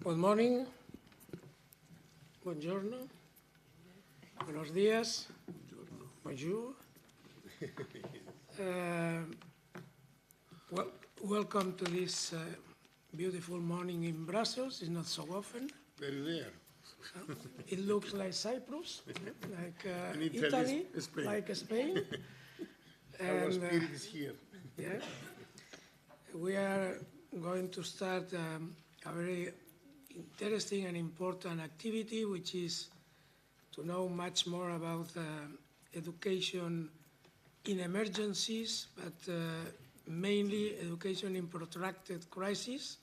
Good morning, buongiorno, buenos días, bonjour. Welcome to this beautiful morning in Brussels. It's not so often. Very rare. It looks like Cyprus, like Italy, Spain. like Spain. Our spirit is here. Yeah. We are going to start a very interesting and important activity, which is to know much more about education in emergencies, but mainly education in protracted crises,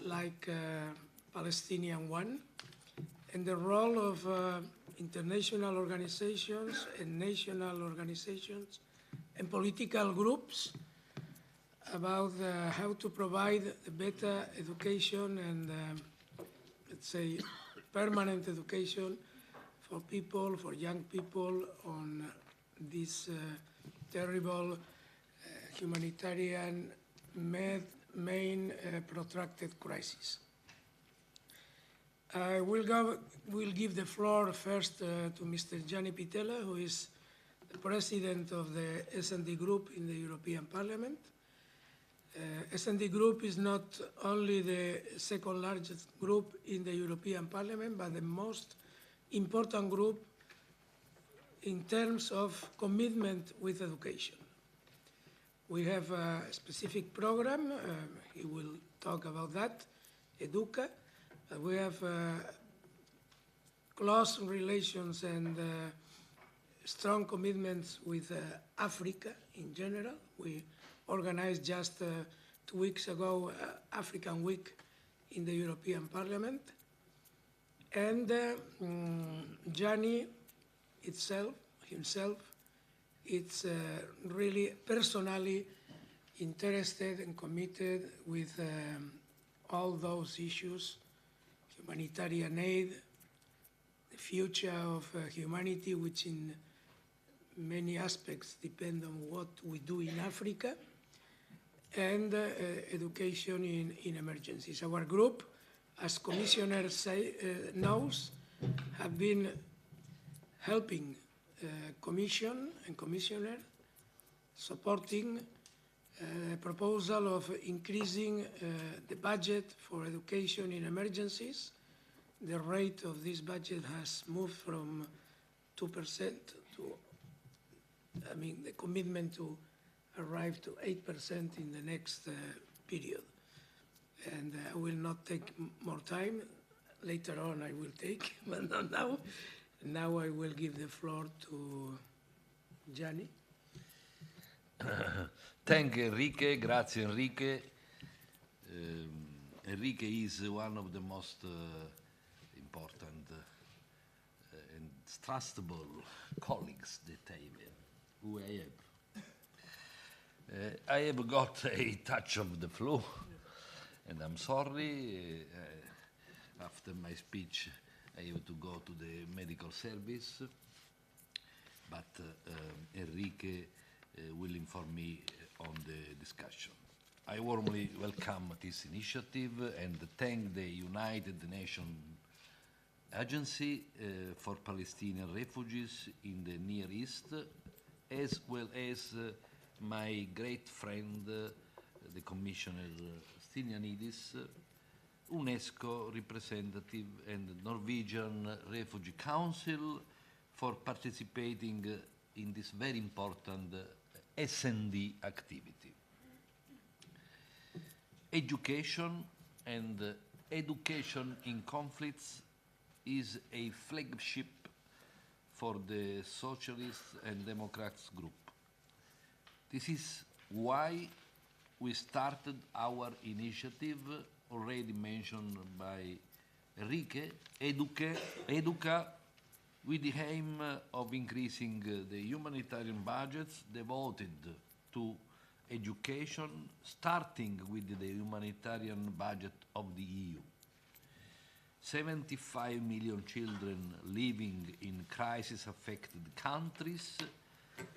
like Palestinian one, and the role of international organizations and national organizations and political groups about how to provide better education and, let's say, permanent education for people, for young people on this terrible humanitarian main protracted crisis. I will give the floor first to Mr. Gianni Pittella, who is the president of the S&D Group in the European Parliament. S&D Group is not only the second largest group in the European Parliament, but the most important group in terms of commitment with education. We have a specific program, he will talk about that, Educa. We have close relations and strong commitments with Africa in general. We organized just 2 weeks ago African Week in the European Parliament. And Gianni himself, it's really personally interested and committed with all those issues, humanitarian aid, the future of humanity, which in many aspects depend on what we do in Africa, and education in emergencies. Our group, as Commissioner knows, have been helping Commission and Commissioner, supporting a proposal of increasing the budget for education in emergencies the rate of this budget has moved from 2% to, I mean, the commitment to arrive to 8% in the next period. And I will not take more time. Later on I will take, but not now. Now I will give the floor to Gianni. Thank you, Enrique. Grazie, Enrique. Enrique is one of the most important and trustable colleagues that who I have. I have got a touch of the flu, and I'm sorry. After my speech, I have to go to the medical service, but Enrique will inform me on the discussion. I warmly welcome this initiative and thank the United Nations Agency for Palestinian Refugees in the Near East, as well as my great friend, the Commissioner Stylianidis, UNESCO representative, and Norwegian Refugee Council for participating in this very important S&D activity. Education and education in conflicts is a flagship for the Socialists and Democrats group. This is why we started our initiative, already mentioned by Enrique, Educa, with the aim of increasing the humanitarian budgets devoted to education, starting with the humanitarian budget of the EU. 75 million children living in crisis-affected countries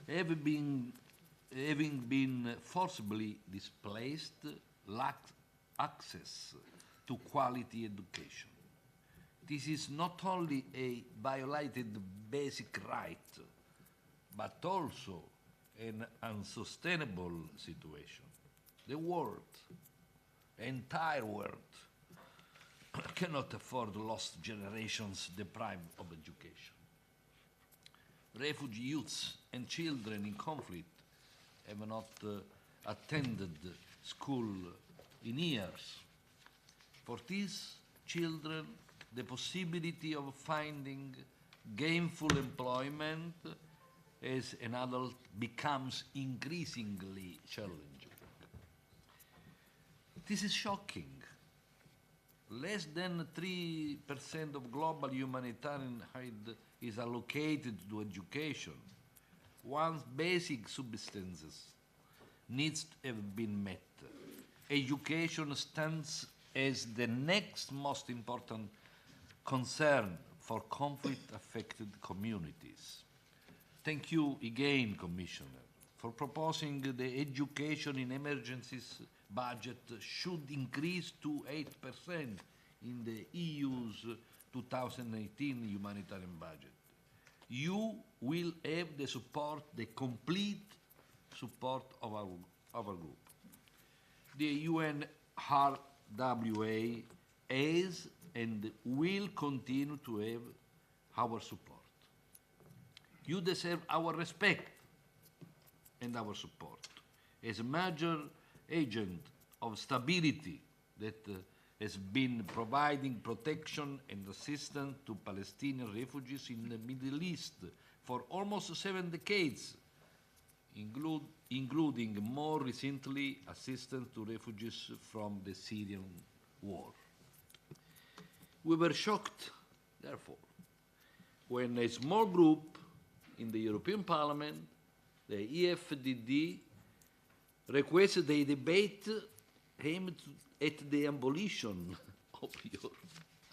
having been forcibly displaced lack access to quality education. This is not only a violated basic right, but also an unsustainable situation. The world, entire world, cannot afford lost generations deprived of education. Refugee youths and children in conflict have not attended school in years. For these children, the possibility of finding gainful employment as an adult becomes increasingly challenging. This is shocking. Less than 3% of global humanitarian aid is allocated to education. Once basic substances needs to have been met, education stands as the next most important concern for conflict-affected communities. Thank you again, Commissioner, for proposing the education in emergencies budget should increase to 8% in the EU's 2018 humanitarian budget. You will have the support, the complete support of our group. The UNRWA has and will continue to have our support. You deserve our respect and our support as a major agent of stability that has been providing protection and assistance to Palestinian refugees in the Middle East for almost 7 decades, including more recently assistance to refugees from the Syrian war. We were shocked, therefore, when a small group in the European Parliament, the EFDD, requested a debate aimed at the abolition of your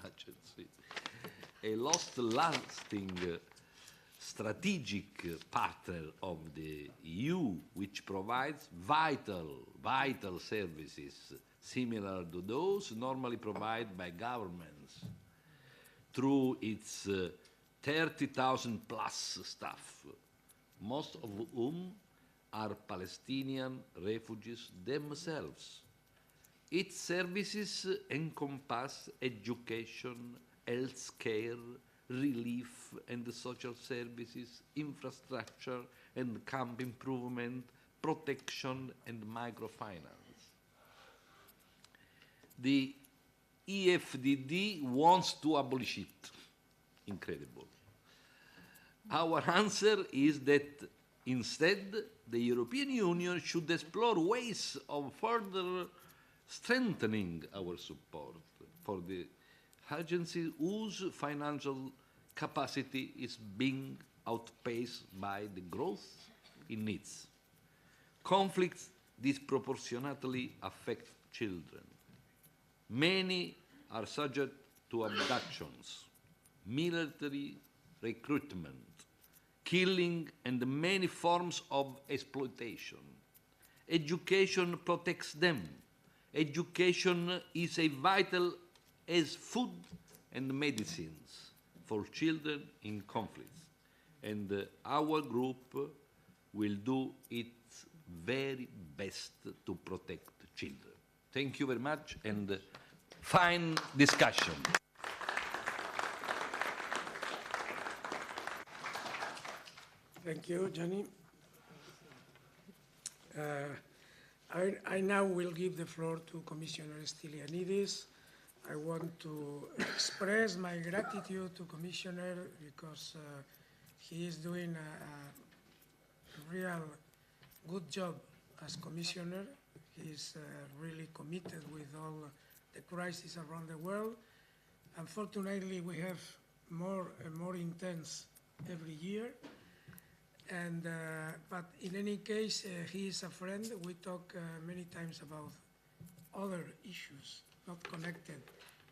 agency, a long-lasting strategic partner of the EU, which provides vital services similar to those normally provided by governments through its 30,000 plus staff, most of whom are Palestinian refugees themselves. Its services encompass education, health care, relief and social services, infrastructure and camp improvement, protection and microfinance. The EFDD wants to abolish it. Incredible. Our answer is that instead, the European Union should explore ways of further strengthening our support for the agency whose financial capacity is being outpaced by the growth in needs. Conflicts disproportionately affect children. Many are subject to abductions, military recruitment, killing, and many forms of exploitation. Education protects them. Education is as vital as food and medicines for children in conflicts. And our group will do its very best to protect children. Thank you very much, and fine discussion. Thank you, Gianni. I now will give the floor to Commissioner Stylianidis. I want to express my gratitude to Commissioner because he is doing a real good job as Commissioner. He is really committed with all the crises around the world. Unfortunately, we have more and more intense every year. And, but in any case, he is a friend. We talk many times about other issues not connected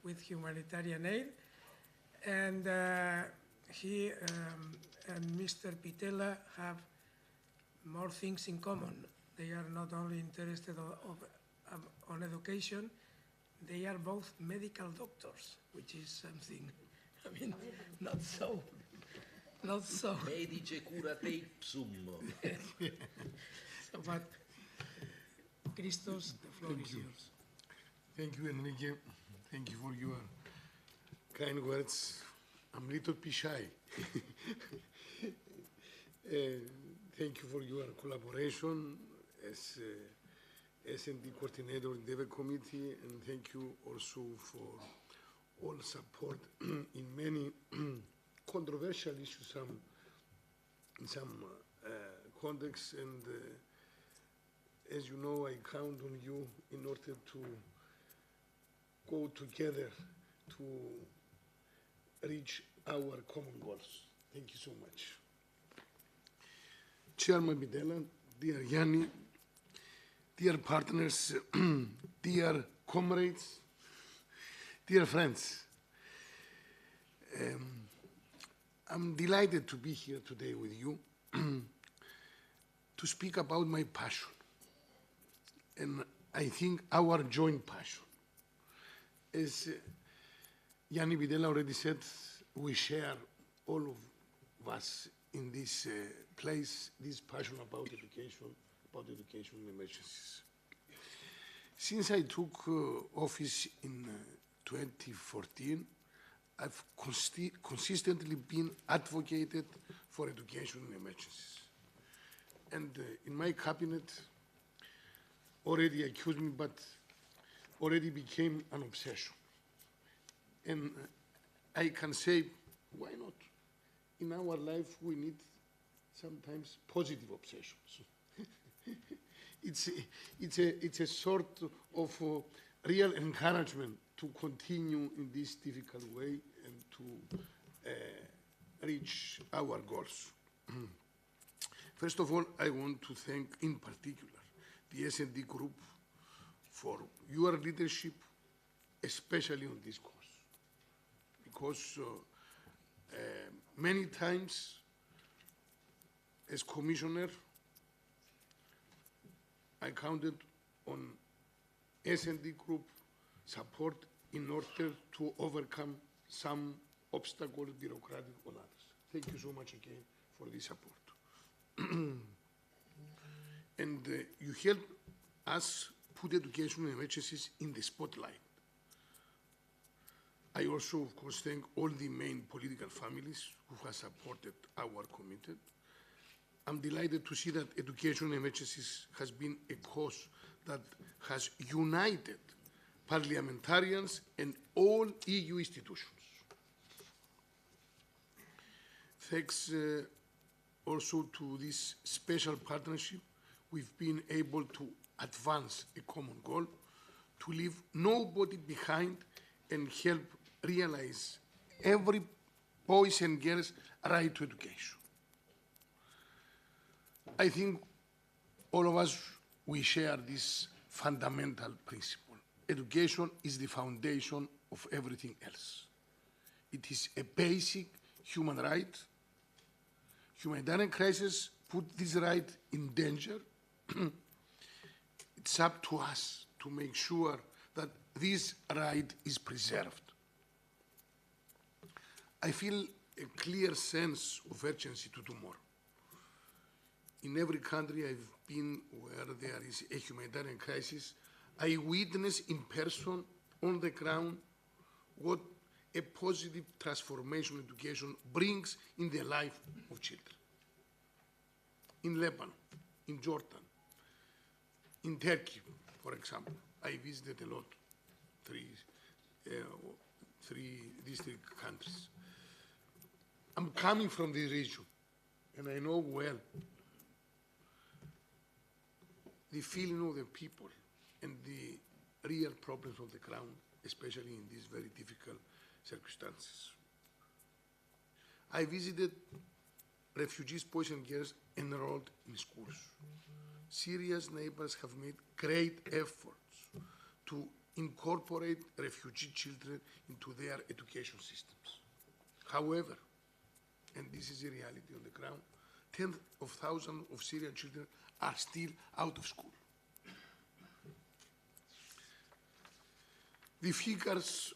with humanitarian aid. And he and Mr. Pitella have more things in common. They are not only interested on education, they are both medical doctors, which is something, I mean, not so. Medice curate ipsum. So, but Christos, the floor is yours. Thank you, Enrique. Thank you for your kind words. I'm a little bit shy. Thank you for your collaboration as S&D coordinator in the DEVE committee, and thank you also for all support in many controversial issues, in some contexts, and as you know, I count on you in order to go together to reach our common goals. Thank you so much. Chairman Pitella, dear Yanni, dear partners, dear comrades, dear friends, I'm delighted to be here today with you to speak about my passion, and I think our joint passion. As Yanni Pitella already said, we share, all of us in this place, this passion about education and emergencies. Since I took office in 2014, I've consistently been advocated for education and emergencies. And in my cabinet, already accused me, but already became an obsession. And I can say, why not? In our life, we need sometimes positive obsessions. It's a sort of real encouragement to continue in this difficult way and to reach our goals. First of all, I want to thank in particular the S&D group for your leadership, especially on this course, because many times as commissioner, I counted on S&D group support in order to overcome some obstacles, bureaucratic or others. Thank you so much again for this support. And you help us put education and emergencies in the spotlight. I also, of course, thank all the main political families who have supported our commitment. I'm delighted to see that education emergencies has been a cause that has united parliamentarians and all EU institutions. Thanks also to this special partnership, we've been able to advance a common goal, to leave nobody behind and help realize every boys and girls' right to education. I think all of us, we share this fundamental principle. Education is the foundation of everything else. It is a basic human right. Humanitarian crisis put this right in danger. It's up to us to make sure that this right is preserved. I feel a clear sense of urgency to do more. In every country I've been where there is a humanitarian crisis, I witness in person, on the ground, what a positive transformation education brings in the life of children. In Lebanon, in Jordan, in Turkey, for example, I visited a lot, three district countries. I'm coming from this region, and I know well the feeling of the people and the real problems on the ground, especially in these very difficult circumstances. I visited refugees, boys and girls enrolled in schools. Syria's neighbors have made great efforts to incorporate refugee children into their education systems. However, and this is a reality on the ground, tens of thousands of Syrian children are still out of school. The figures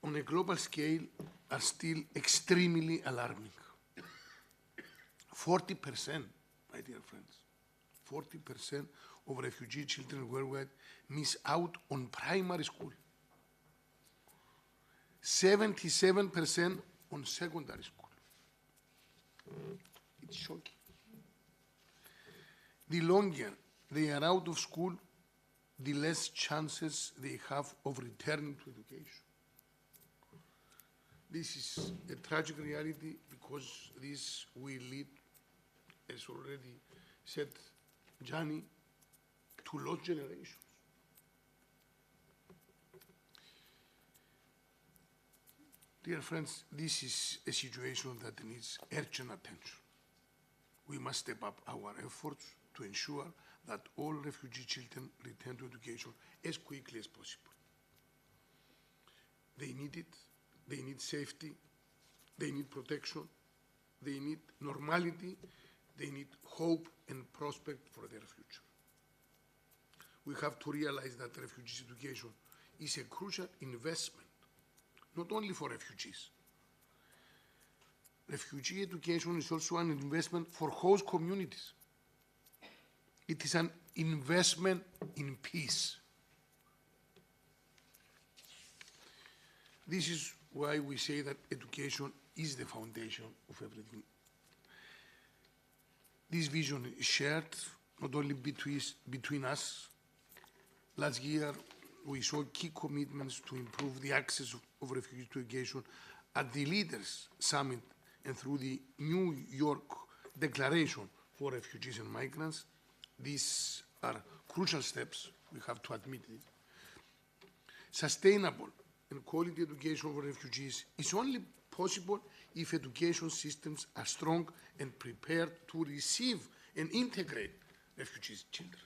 on a global scale are still extremely alarming. 40%, my dear friends, 40% of refugee children worldwide miss out on primary school. 77% on secondary school. It's shocking. The longer they are out of school, the less chances they have of returning to education. This is a tragic reality because this will lead, as already said Gianni, to lost generations. Dear friends, this is a situation that needs urgent attention. We must step up our efforts to ensure that all refugee children return to education as quickly as possible. They need it, they need safety, they need protection, they need normality, they need hope and prospect for their future. We have to realize that refugee education is a crucial investment, not only for refugees. Refugee education is also an investment for host communities. It is an investment in peace. This is why we say that education is the foundation of everything. This vision is shared not only between us. Last year, we saw key commitments to improve the access of refugees to education at the Leaders Summit and through the New York Declaration for Refugees and Migrants. These are crucial steps, we have to admit it. Sustainable and quality education for refugees is only possible if education systems are strong and prepared to receive and integrate refugees' children.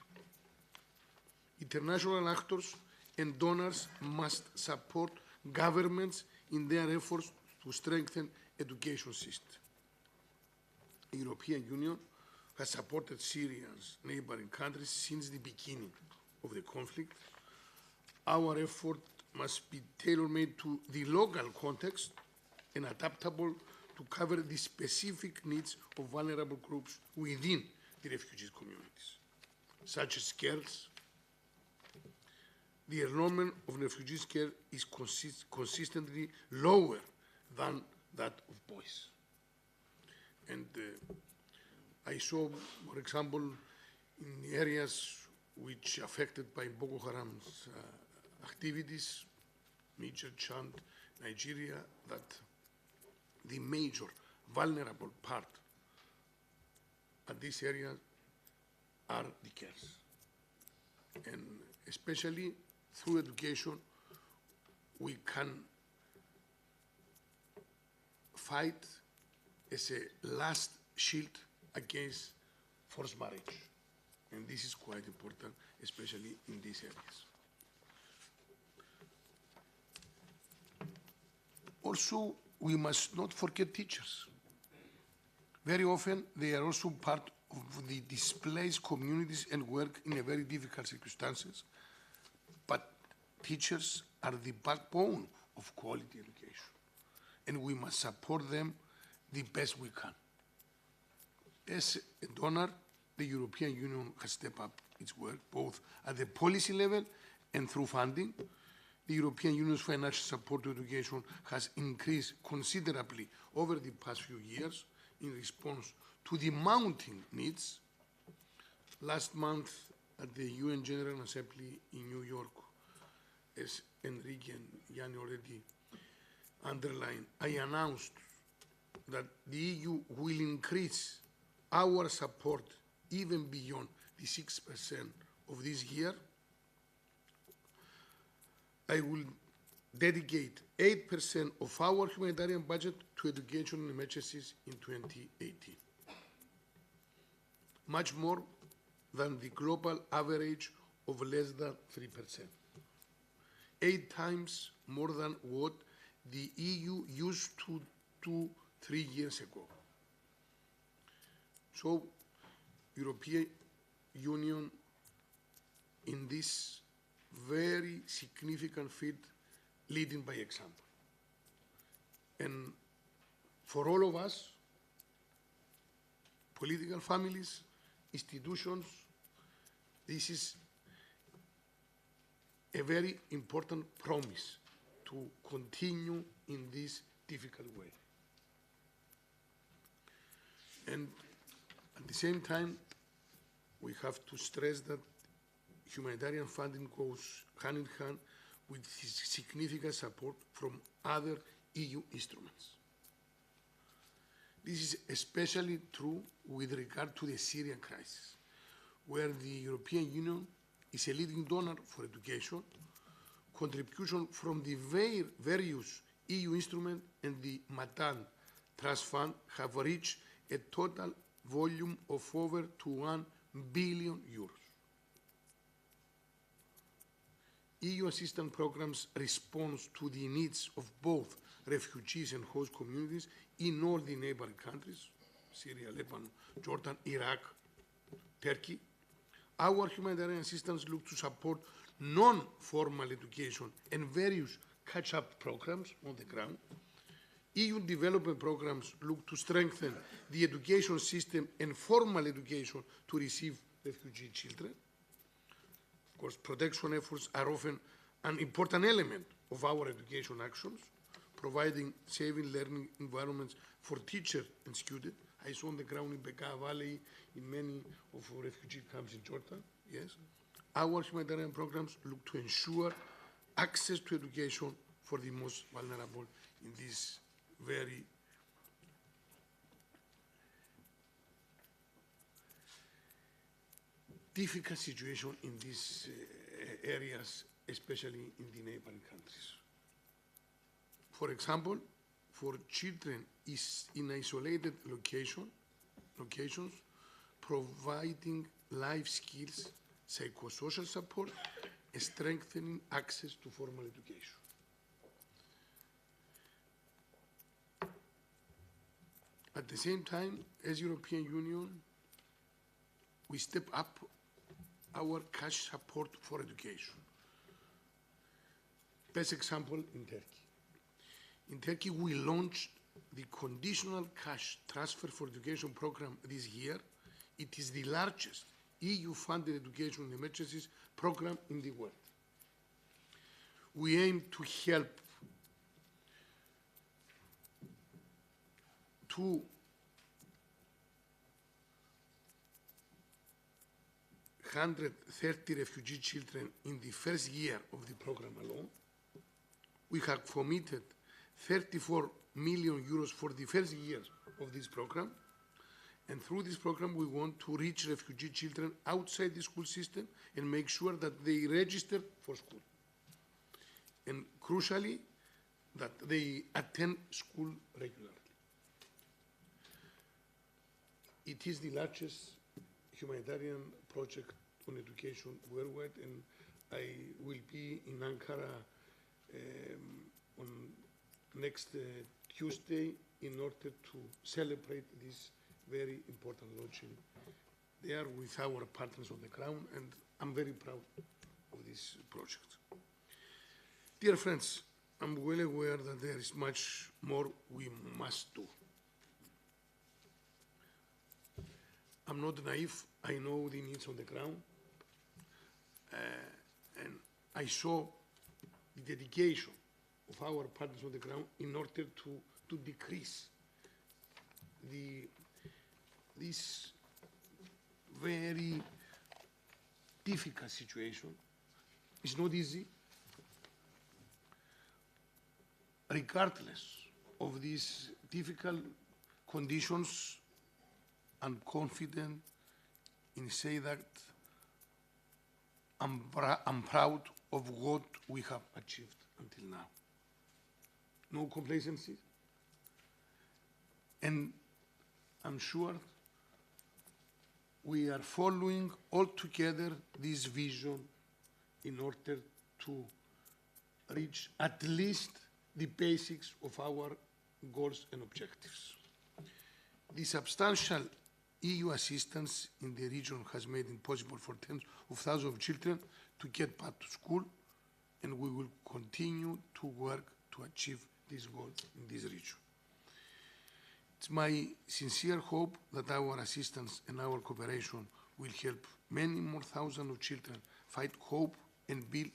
International actors and donors must support governments in their efforts to strengthen education systems. The European Union has supported Syria's neighboring countries since the beginning of the conflict. Our effort must be tailor-made to the local context and adaptable to cover the specific needs of vulnerable groups within the refugee communities, such as girls, the enrollment of refugees care is consistently lower than that of boys. And I saw, for example, in the areas which affected by Boko Haram's activities, Niger, Chad, Nigeria, that the major vulnerable part at this area are the girls. And especially through education, we can fight as a last shield against forced marriage. And this is quite important, especially in these areas. Also, we must not forget teachers. Very often, they are also part of the displaced communities and work in a very difficult circumstances. But teachers are the backbone of quality education, and we must support them the best we can. As a donor, the European Union has stepped up its work both at the policy level and through funding. The European Union's financial support to education has increased considerably over the past few years in response to the mounting needs. Last month at the UN General Assembly in New York, as Enrique and Yanni already underlined, I announced that the EU will increase our support even beyond the 6% of this year. I will dedicate 8% of our humanitarian budget to education and emergencies in 2018. Much more than the global average of less than 3%. 8 times more than what the EU used to do 3 years ago. So, European Union in this very significant field leading by example. And for all of us, political families, institutions, this is a very important promise to continue in this difficult way. And at the same time, we have to stress that humanitarian funding goes hand in hand with significant support from other EU instruments. This is especially true with regard to the Syrian crisis, where the European Union is a leading donor for education. Contribution from the various EU instruments and the Matan Trust Fund have reached a total volume of over 1 billion euros. EU assistance programs respond to the needs of both refugees and host communities in all the neighboring countries, Syria, Lebanon, Jordan, Iraq, Turkey. Our humanitarian assistance looks to support non-formal education and various catch-up programs on the ground. EU development programs look to strengthen the education system and formal education to receive refugee children. Of course, protection efforts are often an important element of our education actions, providing safe learning environments for teachers and students. I saw on the ground in Bekaa Valley, in many of our refugee camps in Jordan, yes. Our humanitarian programs look to ensure access to education for the most vulnerable in this very difficult situation in these areas, especially in the neighboring countries. For example, for children in isolated locations, providing life skills, psychosocial support, and strengthening access to formal education. At the same time, as European Union, we step up our cash support for education. Best example in Turkey. In Turkey, we launched the conditional cash transfer for education program this year. It is the largest EU-funded education and emergencies program in the world. We aim to help 230 refugee children in the first year of the program alone. We have committed 34 million euros for the first year of this program. And through this program, we want to reach refugee children outside the school system and make sure that they register for school. And crucially, that they attend school regularly. It is the largest humanitarian project on education worldwide, and I will be in Ankara on next Tuesday in order to celebrate this very important launching there with our partners on the ground, and I'm very proud of this project. Dear friends, I'm well aware that there is much more we must do. I'm not naive. I know the needs on the ground. And I saw the dedication of our partners on the ground in order to decrease this very difficult situation. It's not easy. Regardless of these difficult conditions, I'm confident in saying that I'm proud of what we have achieved until now. No complacency. And I'm sure we are following all together this vision in order to reach at least the basics of our goals and objectives. The substantial EU assistance in the region has made it possible for tens of thousands of children to get back to school, and we will continue to work to achieve this goal in this region. It's my sincere hope that our assistance and our cooperation will help many more thousands of children find hope and build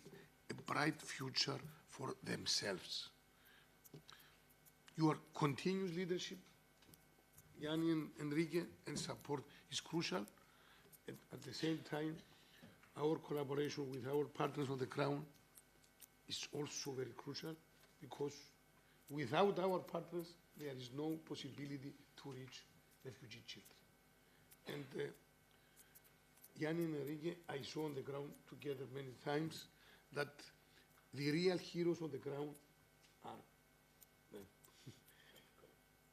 a bright future for themselves. Your continuous leadership, Yanni and Enrique, and support is crucial. And at the same time, our collaboration with our partners on the ground is also very crucial, because without our partners, there is no possibility to reach refugee children. And Yanni and Enrique, I saw on the ground together many times that the real heroes on the ground are them.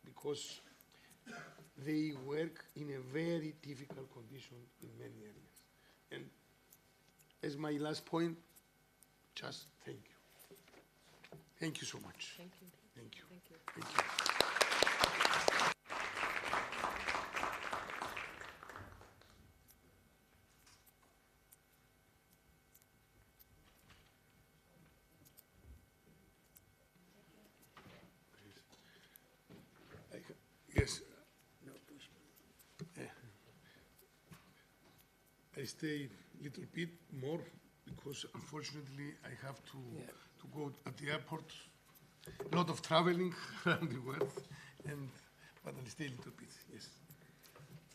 Because they work in a very difficult condition in many areas. And as my last point, just thank you. Thank you so much. Thank you. Thank you. Thank you. Thank you. Yes. I stay a little bit more because unfortunately I have to go at the airport. A lot of traveling around the world, but I'll stay a little bit. Yes.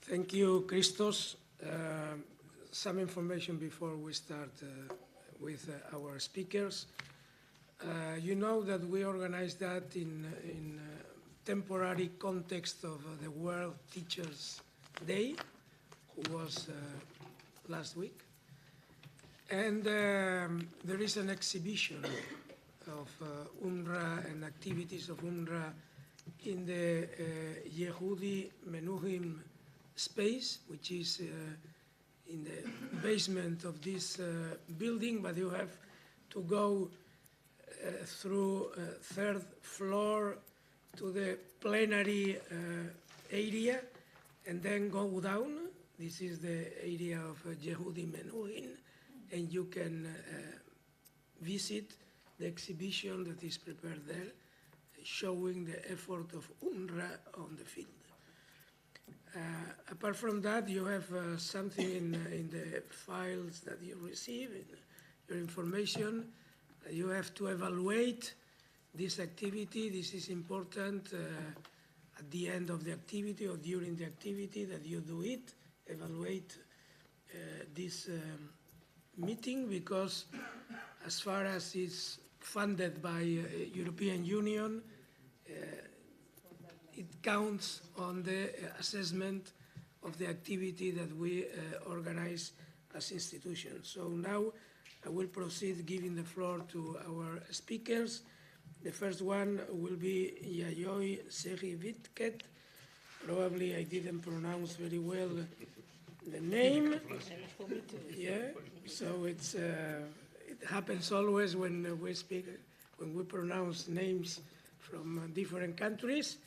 Thank you, Christos. Some information before we start with our speakers. You know that we organized that in temporary context of the World Teachers' Day, who was last week. And there is an exhibition of UNRWA and activities of UNRWA in the Yehudi Menuhin space, which is in the basement of this building, but you have to go through third floor to the plenary area and then go down. This is the area of Yehudi Menuhin, and you can visit the exhibition that is prepared there, showing the effort of UNRWA on the field. Apart from that, you have something in the files that you receive, in your information, You have to evaluate this activity. This is important at the end of the activity or during the activity that you do it. Evaluate this meeting, because as far as it's funded by European Union, it counts on the assessment of the activity that we organize as institutions. So now I will proceed giving the floor to our speakers. The first one will be Yayoi Seri-Vitket. Probably I didn't pronounce very well the name. Yeah, so it happens always when we speak, when we pronounce names from different countries.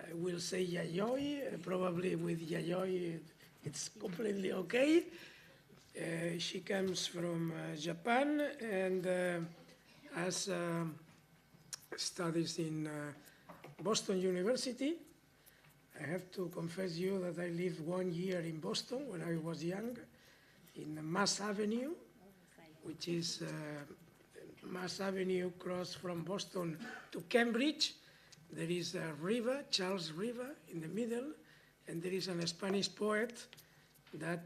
I will say Yayoi. Probably with Yayoi it's completely okay. She comes from Japan and has studies in Boston University. I have to confess you that I lived 1 year in Boston when I was young, in Mass Avenue, which is Mass Avenue cross from Boston to Cambridge. There is a river, Charles River, in the middle, and there is a Spanish poet that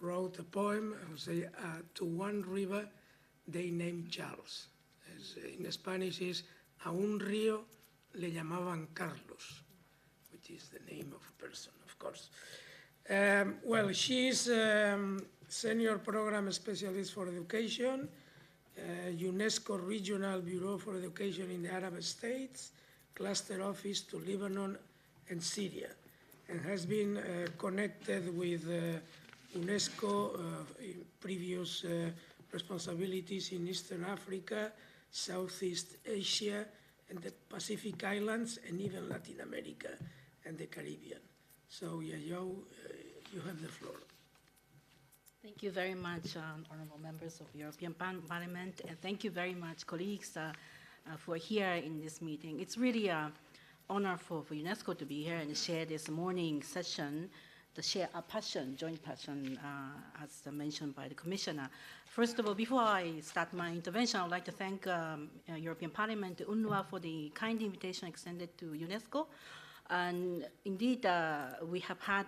wrote a poem, say, to one river they named Charles. In Spanish is, a un río le llamaban Carlos, which is the name of a person, of course. Well, she's Senior Program Specialist for Education, UNESCO Regional Bureau for Education in the Arab States, Cluster Office to Lebanon and Syria, and has been connected with UNESCO in previous responsibilities in Eastern Africa, Southeast Asia, and the Pacific Islands, and even Latin America and the Caribbean. So, Yayo, you have the floor. Thank you very much, honorable members of the European Parliament, and thank you very much, colleagues, for here in this meeting. It's really an honor for UNESCO to be here and share this morning session, to share our passion, joint passion, as mentioned by the Commissioner. First of all, before I start my intervention, I would like to thank European Parliament, UNRWA, for the kind invitation extended to UNESCO. And indeed, we have had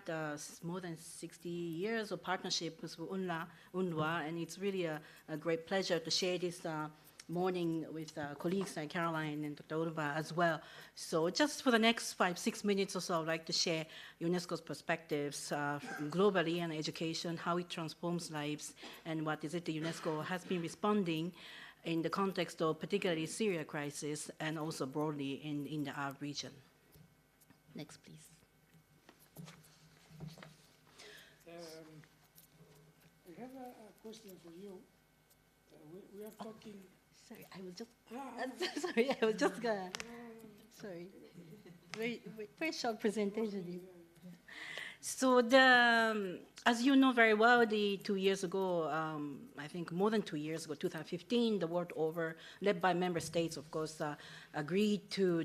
more than 60 years of partnership with UNRWA, and it's really a great pleasure to share this morning with colleagues like Caroline and Dr. Urba as well. So just for the next 5-6 minutes or so, I'd like to share UNESCO's perspectives globally on education, how it transforms lives, and what is it that UNESCO has been responding in the context of particularly Syria crisis and also broadly in the Arab region. Next, please. I have a question for you. We are talking... Sorry, I was just... sorry, I was just gonna... Sorry. Very short presentation. So as you know very well, 2 years ago, I think more than 2 years ago, 2015, the world over, led by member states, of course, agreed to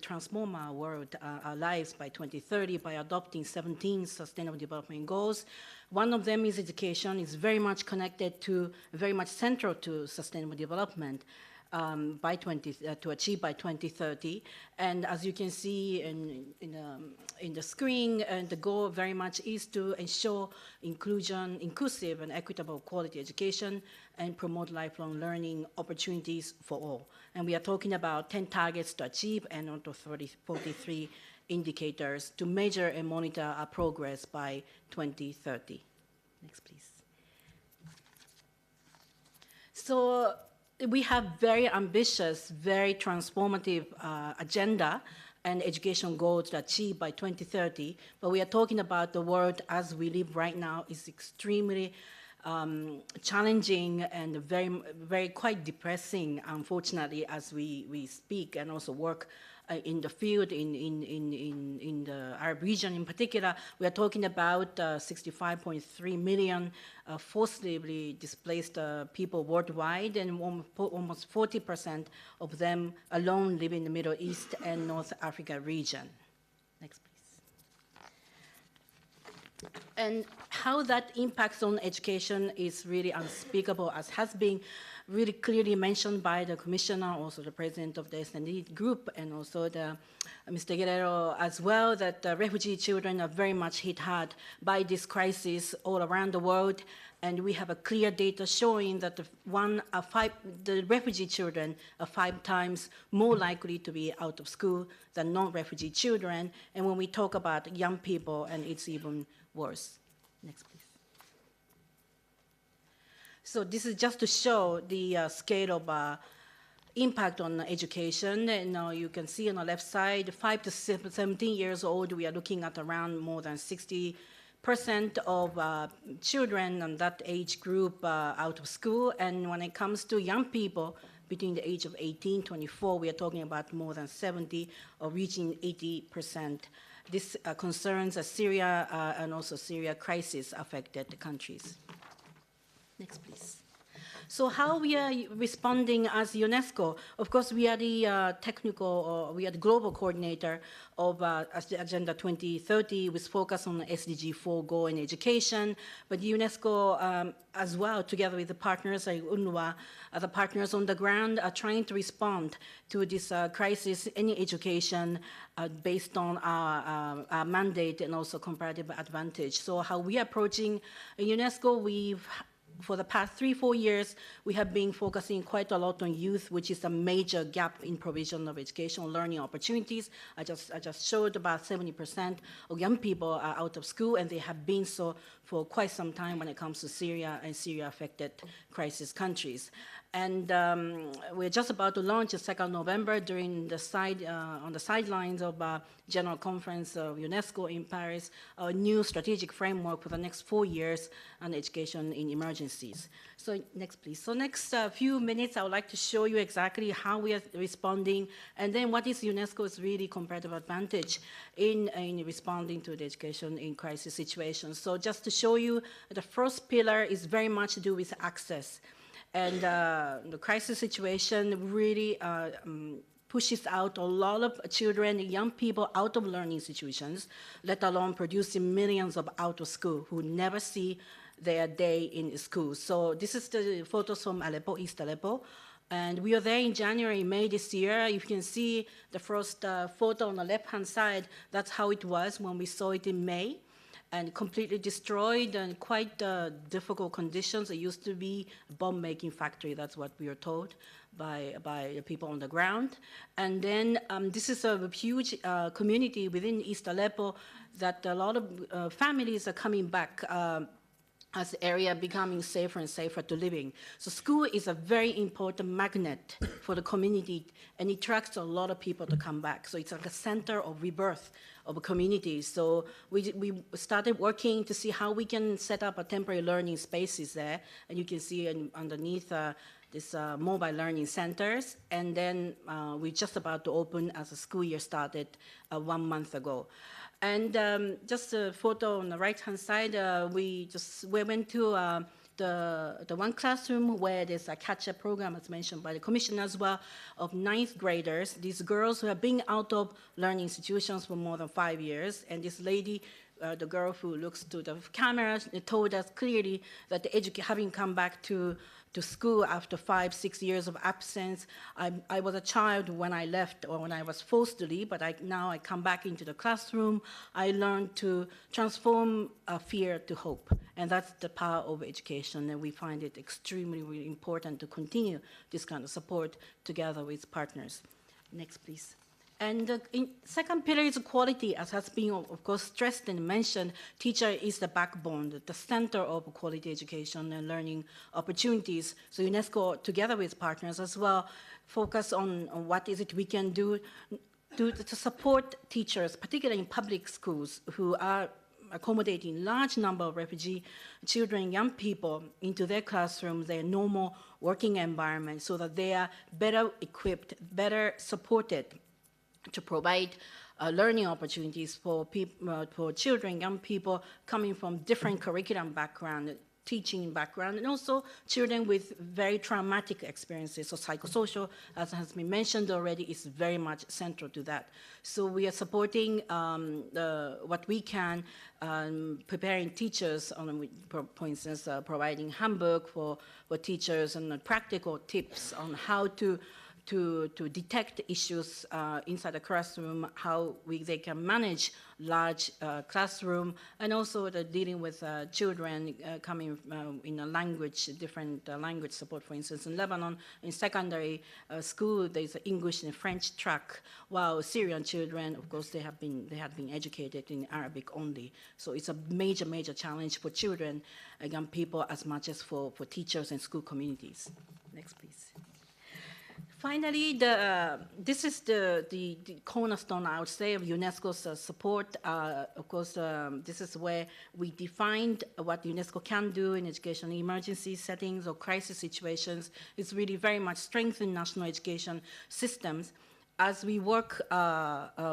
transform our world, our lives by 2030 by adopting 17 Sustainable Development Goals. One of them is education. It's very much connected to, very much central to sustainable development. To achieve by 2030, and as you can see in the screen, and the goal very much is to ensure inclusive and equitable quality education, and promote lifelong learning opportunities for all. And we are talking about 10 targets to achieve and also 43 indicators to measure and monitor our progress by 2030. Next, please. So we have very ambitious, very transformative agenda and education goals to achieve by 2030, but we are talking about the world as we live right now is extremely challenging and very quite depressing, unfortunately, as we speak and also work in the field, in the Arab region in particular. We are talking about 65.3 million forcibly displaced people worldwide, and almost 40% of them alone live in the Middle East and North Africa region. Next, please. And how that impacts on education is really unspeakable, as has been really clearly mentioned by the commissioner, also the president of the S&D group, and also Mr. Guerrero as well, that refugee children are very much hit hard by this crisis all around the world. And we have a clear data showing that the refugee children are 5 times more likely to be out of school than non-refugee children. And when we talk about young people, and it's even worse. Next, please. So this is just to show the scale of impact on education. And you can see on the left side, 5 to 17 years old, we are looking at around more than 60% of children in that age group out of school. And when it comes to young people between the age of 18 to 24, we are talking about more than 70 or reaching 80%. This concerns Syria and also Syria crisis affected countries. Next, please. So how we are responding as UNESCO? Of course, we are the we are the global coordinator of Agenda 2030 with focus on SDG 4 goal in education, but UNESCO as well, together with the partners like UNRWA, the partners on the ground are trying to respond to this crisis in education based on our mandate and also comparative advantage. So how we are approaching UNESCO, for the past 3-4 years, we have been focusing quite a lot on youth, which is a major gap in provision of educational learning opportunities. I just showed about 70% of young people are out of school, and they have been so for quite some time when it comes to Syria and Syria-affected crisis countries. And we're just about to launch the 2nd November during the on the sidelines of General Conference of UNESCO in Paris, a new strategic framework for the next 4 years on education in emergencies. So next, please. So next few minutes, I would like to show you exactly how we are responding, and then what is UNESCO's really comparative advantage in responding to the education in crisis situations. So just to show you, the first pillar is very much to do with access. And the crisis situation really pushes out a lot of children, young people out of learning institutions, let alone producing millions of out of school who never see their day in school. So this is the photos from Aleppo, East Aleppo. And we were there in January, May this year. You can see the first photo on the left-hand side. That's how it was when we saw it in May. And completely destroyed and quite difficult conditions. It used to be a bomb-making factory, that's what we were told by the people on the ground. And then this is a huge community within East Aleppo that a lot of families are coming back as the area becoming safer and safer to live in. So school is a very important magnet for the community, and it attracts a lot of people to come back. So it's like a center of rebirth of a community. So we started working to see how we can set up a temporary learning spaces there, and you can see underneath this mobile learning centers, and then we're just about to open as the school year started 1 month ago. And just a photo on the right-hand side, we went to the one classroom where there's a catch-up program, as mentioned by the commissioner as well, of 9th graders, these girls who have been out of learning institutions for more than 5 years. And this lady, the girl who looks to the camera, told us clearly that having come back to school after 5-6 years of absence. I was a child when I left, or when I was forced to leave, but now I come back into the classroom. I learned to transform fear to hope, and that's the power of education, and we find it extremely really important to continue this kind of support together with partners. Next, please. And the second pillar is quality, as has been, of course, stressed and mentioned. Teacher is the backbone, the center of quality education and learning opportunities. So UNESCO, together with partners as well, focus on what is it we can do to support teachers, particularly in public schools, who are accommodating large number of refugee children, young people into their classrooms, their normal working environment, so that they are better equipped, better supported to provide learning opportunities for children, young people coming from different curriculum background, teaching background, and also children with very traumatic experiences. So psychosocial, as has been mentioned already, is very much central to that. So we are supporting what we can, preparing teachers, for instance, providing handbook for teachers and practical tips on how to detect issues inside the classroom, how they can manage large classroom, and also the dealing with children coming in a language, different language support. For instance, in Lebanon, in secondary school, there's an English and French track, while Syrian children, of course, they had been educated in Arabic only. So it's a major, major challenge for children, young people, as much as for teachers and school communities. Next, please. Finally, this is the cornerstone, I would say, of UNESCO's support. Of course, this is where we defined what UNESCO can do in education emergency settings or crisis situations. It's really very much strengthen national education systems. As we work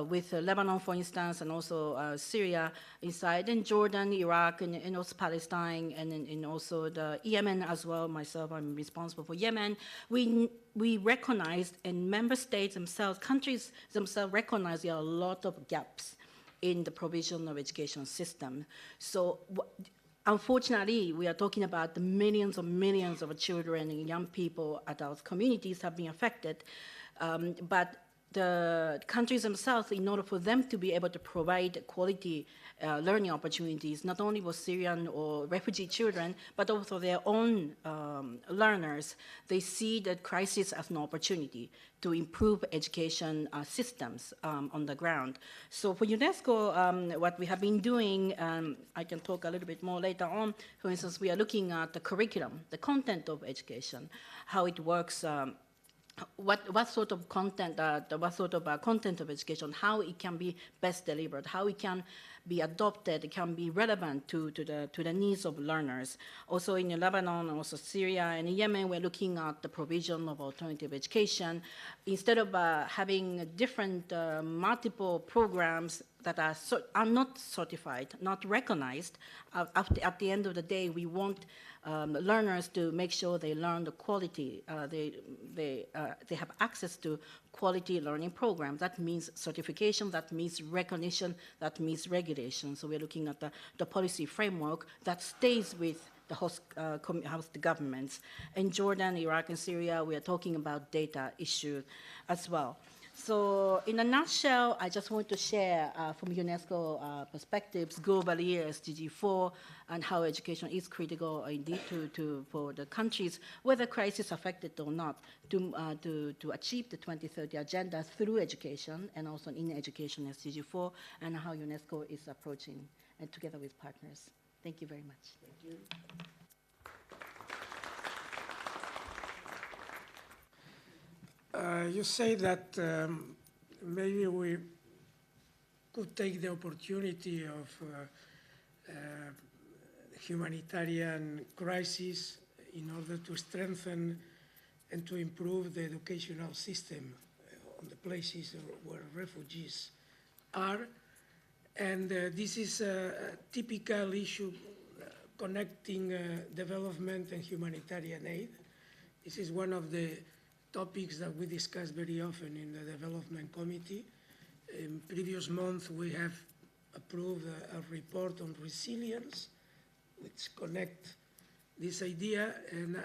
with Lebanon, for instance, and also Syria inside, and Jordan, Iraq, and also Palestine, and also the Yemen as well. Myself, I'm responsible for Yemen. We recognized, and member states themselves, countries themselves recognize there are a lot of gaps in the provision of education system. So unfortunately, we are talking about the millions of children and young people, adults, communities have been affected, but the countries themselves, in order for them to be able to provide quality learning opportunities, not only for Syrian or refugee children, but also their own learners, they see the crisis as an opportunity to improve education systems on the ground. So for UNESCO, what we have been doing, I can talk a little bit more later on. For instance, we are looking at the curriculum, the content of education, how it works, what sort of content, content of education, how it can be best delivered, how it can be adopted, it can be relevant to the needs of learners. Also in Lebanon, also Syria and Yemen, we're looking at the provision of alternative education. Instead of having different multiple programs that are not certified, not recognized, at the end of the day, we want learners to make sure they learn the quality, they have access to quality learning programs. That means certification, that means recognition, that means regulation. So we're looking at the policy framework that stays with the host governments. In Jordan, Iraq, and Syria, we are talking about data issues as well. So in a nutshell, I just want to share from UNESCO perspectives globally SDG 4 and how education is critical indeed for the countries, whether crisis affected or not, to achieve the 2030 agenda through education and also in education SDG 4, and how UNESCO is approaching and together with partners. Thank you very much. Thank you. You say that maybe we could take the opportunity of humanitarian crisis in order to strengthen and to improve the educational system on the places where refugees are. And this is a typical issue connecting development and humanitarian aid. This is one of the topics that we discuss very often in the Development Committee. In previous month, we have approved a report on resilience, which connect this idea, and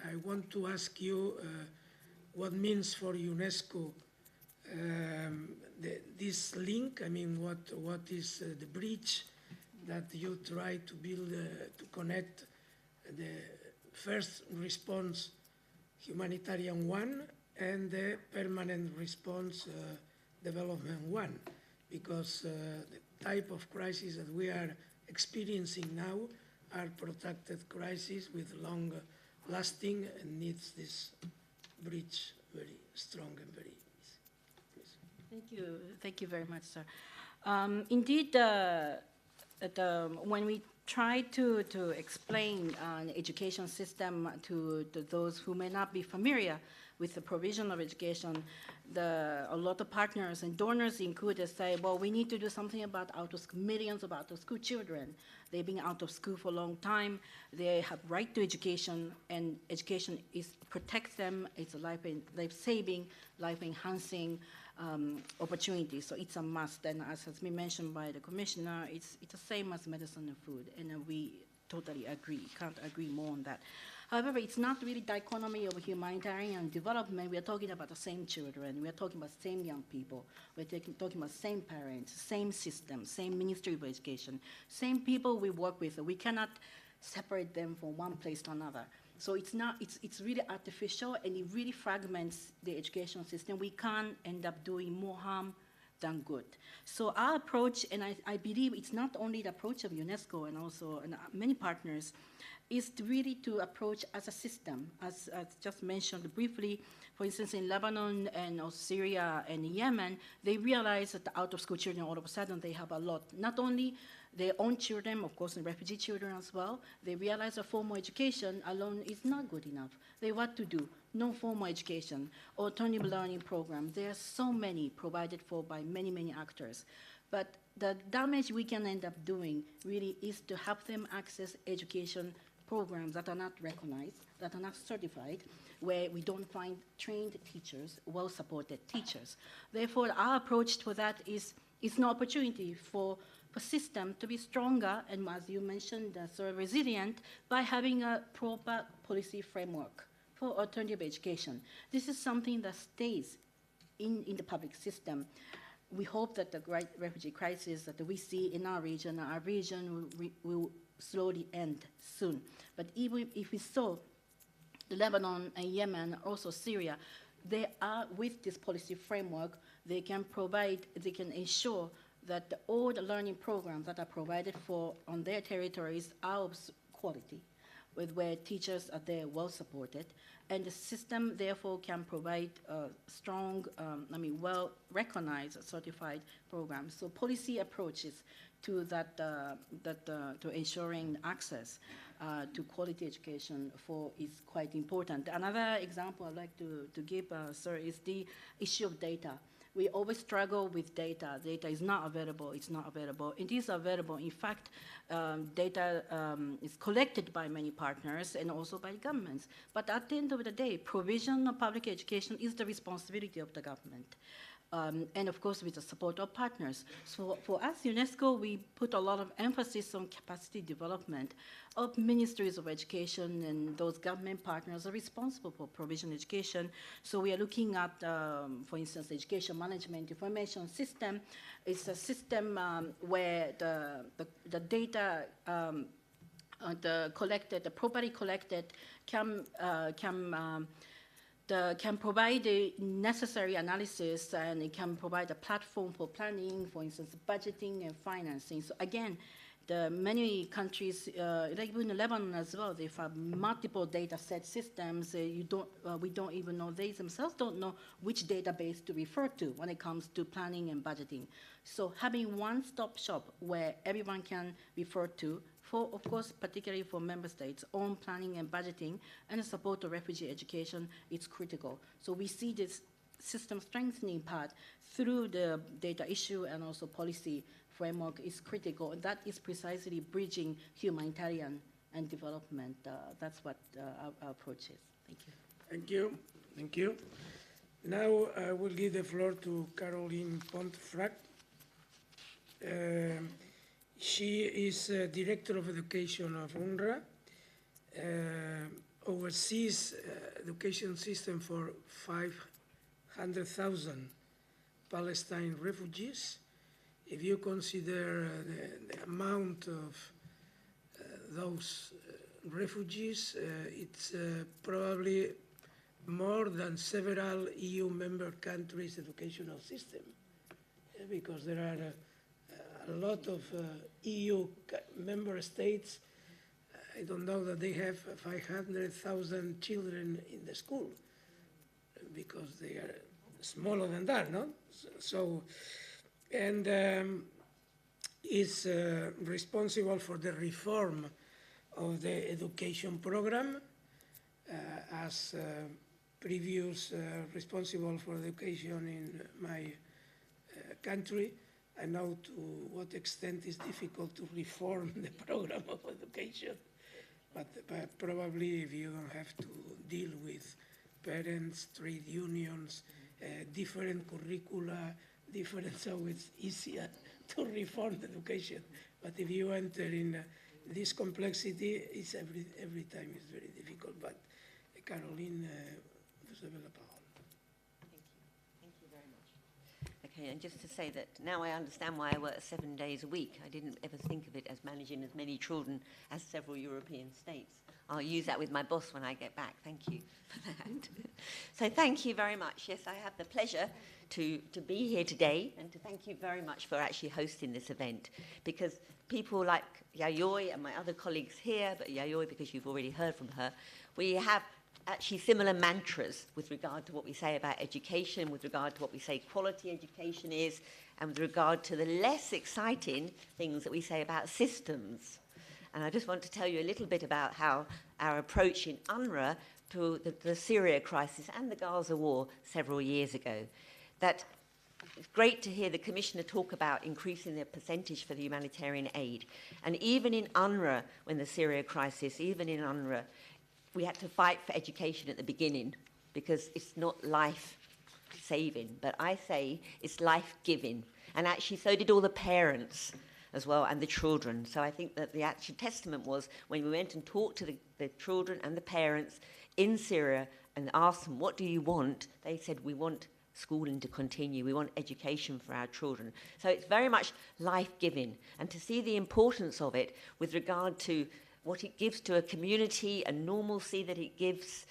I want to ask you what means for UNESCO this link. I mean, what is the bridge that you try to build to connect the first response humanitarian one and the permanent response development one, because the type of crisis that we are experiencing now are protracted crises with long lasting and needs this bridge very strong and very easy. Thank you very much, sir. Indeed, when we try to explain an education system to those who may not be familiar with the provision of education, a lot of partners and donors included say, well, we need to do something about millions of out-of-school children. They've been out of school for a long time. They have right to education, and education protects them. It's a life-saving, life-enhancing opportunity. So it's a must. And as has been mentioned by the commissioner, it's the same as medicine and food, and we totally agree. Can't agree more on that. However, it's not really dichotomy of humanitarian development. We are talking about the same children. We are talking about the same young people. We're talking about same parents, same system, same Ministry of Education, same people we work with. We cannot separate them from one place to another. So it's really artificial, and it really fragments the education system. We can't end up doing more harm than good. So our approach, and I believe it's not only the approach of UNESCO and also many partners, is really to approach as a system. As just mentioned briefly, for instance, in Lebanon and Syria and Yemen, they realized that the out-of-school children, all of a sudden, they have a lot. Not only their own children, of course, and refugee children as well. They realize that formal education alone is not good enough. They what to do? No formal education, alternative learning programs. There are so many provided for by many, many actors. But the damage we can end up doing really is to help them access education programs that are not recognized, that are not certified, where we don't find trained teachers, well-supported teachers. Therefore, our approach to that is an opportunity for system to be stronger and, as you mentioned, sort of resilient by having a proper policy framework for alternative education. This is something that stays in the public system. We hope that the refugee crisis that we see in our region will slowly end soon. But even if we saw Lebanon and Yemen, also Syria, they are, with this policy framework, they can ensure that all the learning programs that are provided for on their territories are of quality, where teachers are there well supported, and the system therefore can provide strong, well-recognized, certified programs. So policy approaches to that, to ensuring access to quality education is quite important. Another example I'd like to give, sir, is the issue of data. We always struggle with data. Data is not available. It's not available. It is available. In fact, data is collected by many partners and also by governments. But at the end of the day, provision of public education is the responsibility of the government. And of course, with the support of partners. So for us, UNESCO, we put a lot of emphasis on capacity development of ministries of education, and those government partners are responsible for provision education. So we are looking at, for instance, education management information system. It's a system where the data the properly collected can provide the necessary analysis, and it can provide a platform for planning, for instance, budgeting and financing. So again, many countries, like in Lebanon as well, they have multiple data set systems. We don't even know, they themselves don't know which database to refer to when it comes to planning and budgeting. So having one-stop shop where everyone can refer to, for, of course, particularly for member states, on planning and budgeting and the support of refugee education, it's critical. So we see this system strengthening part through the data issue and also policy framework is critical. And that is precisely bridging humanitarian and development. That's what our approach is. Thank you. Thank you. Thank you. Now I will give the floor to Caroline Pontefract. She is Director of Education of UNRWA, oversees education system for 500,000 Palestine refugees. If you consider the amount of those refugees, it's probably more than several EU member countries' educational system, because there are a lot of EU member states. I don't know that they have 500,000 children in the school, because they are smaller than that, no? So, and is responsible for the reform of the education program, as previous responsible for education in my country, I know to what extent it's difficult to reform the program of education. But probably if you don't have to deal with parents, trade unions, different curricula, different, so it's easier to reform the education. But if you enter in this complexity, it's every time it's very difficult. But Caroline, vous avez la parole. Thank you very much. Okay, and just to say that now I understand why I work 7 days a week. I didn't ever think of it as managing as many children as several European states. I'll use that with my boss when I get back. Thank you for that. So thank you very much. Yes, I have the pleasure to be here today, and to thank you very much for actually hosting this event, because people like Yayoi and my other colleagues here, but Yayoi because you've already heard from her, we have actually similar mantras with regard to what we say about education, with regard to what we say quality education is, and with regard to the less exciting things that we say about systems. And I just want to tell you a little bit about how our approach in UNRWA to the Syria crisis and the Gaza war several years ago. That it's great to hear the Commissioner talk about increasing the percentage for the humanitarian aid. And even in UNRWA, when the Syria crisis, even in UNRWA, we had to fight for education at the beginning because it's not life-saving, but I say it's life-giving. And actually, so did all the parents as well, and the children. So I think that the actual testament was when we went and talked to the children and the parents in Syria and asked them, what do you want? They said, we want schooling to continue. We want education for our children. So it's very much life-giving. And to see the importance of it with regard to what it gives to a community, a normalcy that it gives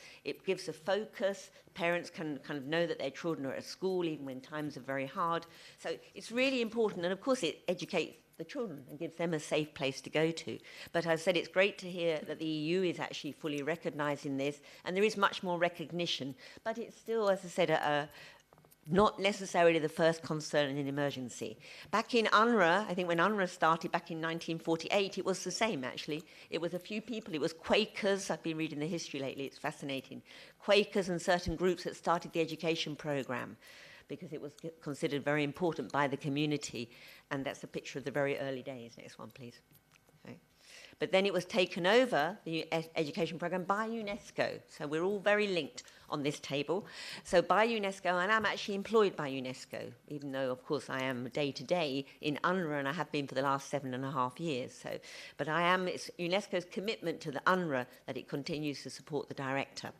a focus. Parents can kind of know that their children are at school even when times are very hard. So it's really important. And of course it educates the children and gives them a safe place to go to. But I've said it's great to hear that the EU is actually fully recognising this, and there is much more recognition. But it's still, as I said, not necessarily the first concern in an emergency. Back in UNRWA, I think when UNRWA started back in 1948, it was the same, actually. It was a few people, it was Quakers, I've been reading the history lately, it's fascinating. Quakers and certain groups that started the education programme because it was considered very important by the community. And that's a picture of the very early days. Next one, please. Okay. But then it was taken over, the education programme, by UNESCO. So we're all very linked on this table. So by UNESCO, and I'm actually employed by UNESCO, even though, of course, I am day-to-day in UNRWA, and I have been for the last 7.5 years. So, but it's UNESCO's commitment to the UNRWA that it continues to support the director.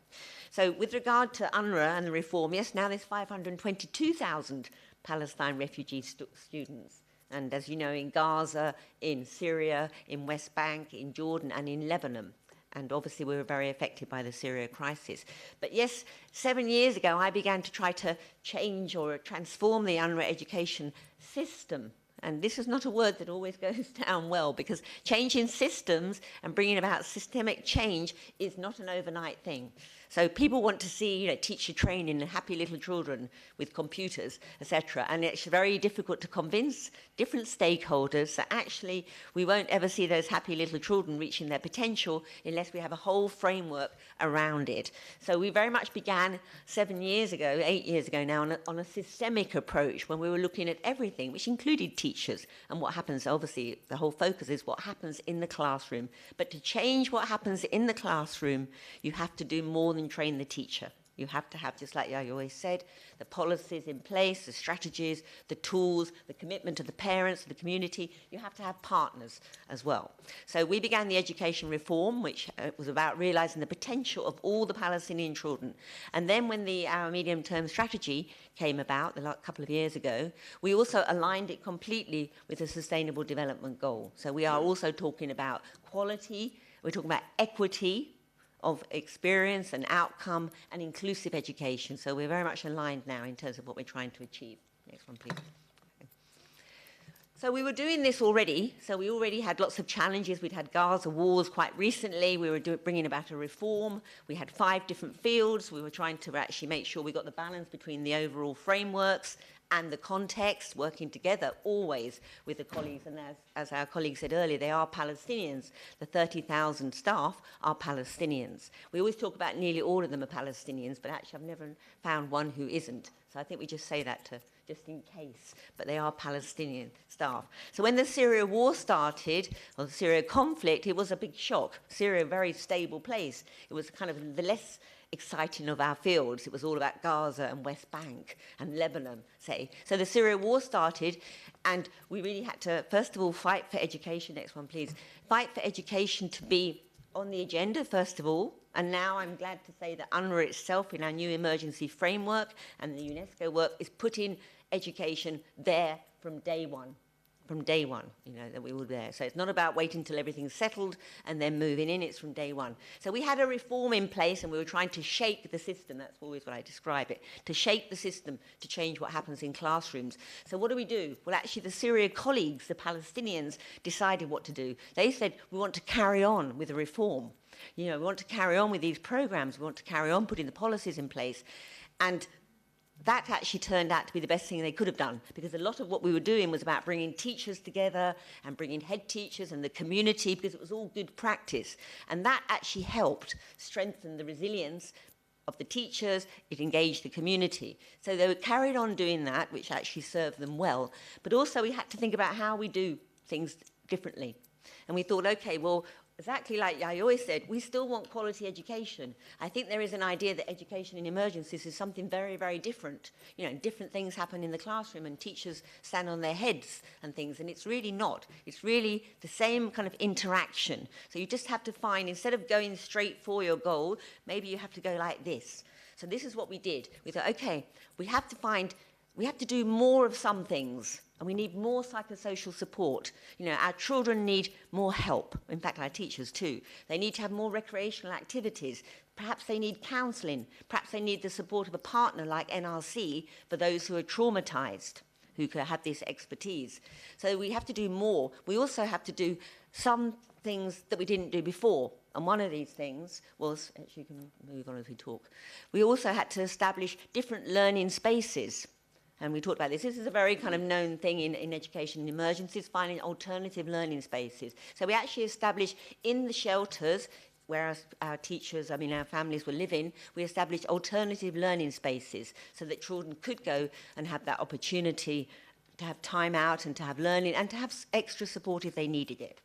So with regard to UNRWA and the reform, yes, now there's 522,000 Palestine refugee students. And as you know, in Gaza, in Syria, in West Bank, in Jordan, and in Lebanon. And obviously we were very affected by the Syria crisis. But yes, 7 years ago, I began to try to change or transform the UNRWA education system. And this is not a word that always goes down well, because changing systems and bringing about systemic change is not an overnight thing. So people want to see, teacher training and happy little children with computers, etc. And it's very difficult to convince different stakeholders that actually we won't ever see those happy little children reaching their potential unless we have a whole framework around it. So we very much began 8 years ago now, on a systemic approach when we were looking at everything, which included teachers and what happens. Obviously, the whole focus is what happens in the classroom. But to change what happens in the classroom, you have to do more than train the teacher. You have to have, just like I always said, the policies in place, the strategies, the tools, the commitment of the parents, the community. You have to have partners as well. So we began the education reform, which was about realising the potential of all the Palestinian children. And then when our medium-term strategy came about a couple of years ago, we also aligned it completely with the Sustainable Development Goal. So we are also talking about quality, we're talking about equity of experience and outcome and inclusive education. So we're very much aligned now in terms of what we're trying to achieve. Next one, please. Okay. So we were doing this already. So we already had lots of challenges. We'd had Gaza wars quite recently. We were bringing about a reform. We had 5 different fields. We were trying to actually make sure we got the balance between the overall frameworks and the context, working together always with the colleagues. And as our colleague said earlier, they are Palestinians. The 30,000 staff are Palestinians. We always talk about nearly all of them are Palestinians, but actually I've never found one who isn't. So I think we just say that to just in case, but they are Palestinian staff. So when the Syria war started, or the Syria conflict, it was a big shock. Syria, a very stable place. It was kind of the less exciting of our fields. It was all about Gaza and West Bank and Lebanon, say. So the Syria war started, and we really had to, first of all, fight for education. Next one, please. Fight for education to be on the agenda, first of all. And now I'm glad to say that UNRWA itself, in our new emergency framework and the UNESCO work, is putting education there from day one. From day one, you know, that we were there. So it's not about waiting until everything's settled and then moving in, it's from day one. So we had a reform in place and we were trying to shake the system, that's always what I describe it, to shake the system to change what happens in classrooms. So what do? Well, actually the Syria colleagues, the Palestinians, decided what to do. They said, we want to carry on with the reform. You know, we want to carry on with these programs, we want to carry on putting the policies in place. And that actually turned out to be the best thing they could have done, because a lot of what we were doing was about bringing teachers together and bringing head teachers and the community, because it was all good practice. And that actually helped strengthen the resilience of the teachers. It engaged the community. So they carried on doing that, which actually served them well. But also we had to think about how we do things differently. And we thought, okay, well, exactly like I always said, we still want quality education. I think there is an idea that education in emergencies is something very, very different. You know, different things happen in the classroom and teachers stand on their heads and things, and it's really not. It's really the same kind of interaction. So you just have to find, instead of going straight for your goal, maybe you have to go like this. So this is what we did. We thought, okay, we have to do more of some things, and we need more psychosocial support. You know, our children need more help. In fact, our teachers too. They need to have more recreational activities. Perhaps they need counselling. Perhaps they need the support of a partner like NRC for those who are traumatised, who could have this expertise. So we have to do more. We also have to do some things that we didn't do before. And one of these things was, actually you can move on as we talk, we also had to establish different learning spaces. And we talked about this. This is a very kind of known thing in education and emergencies, finding alternative learning spaces. So we actually established in the shelters, where our teachers, our families were living, we established alternative learning spaces so that children could go and have that opportunity to have time out and to have learning and to have extra support if they needed it.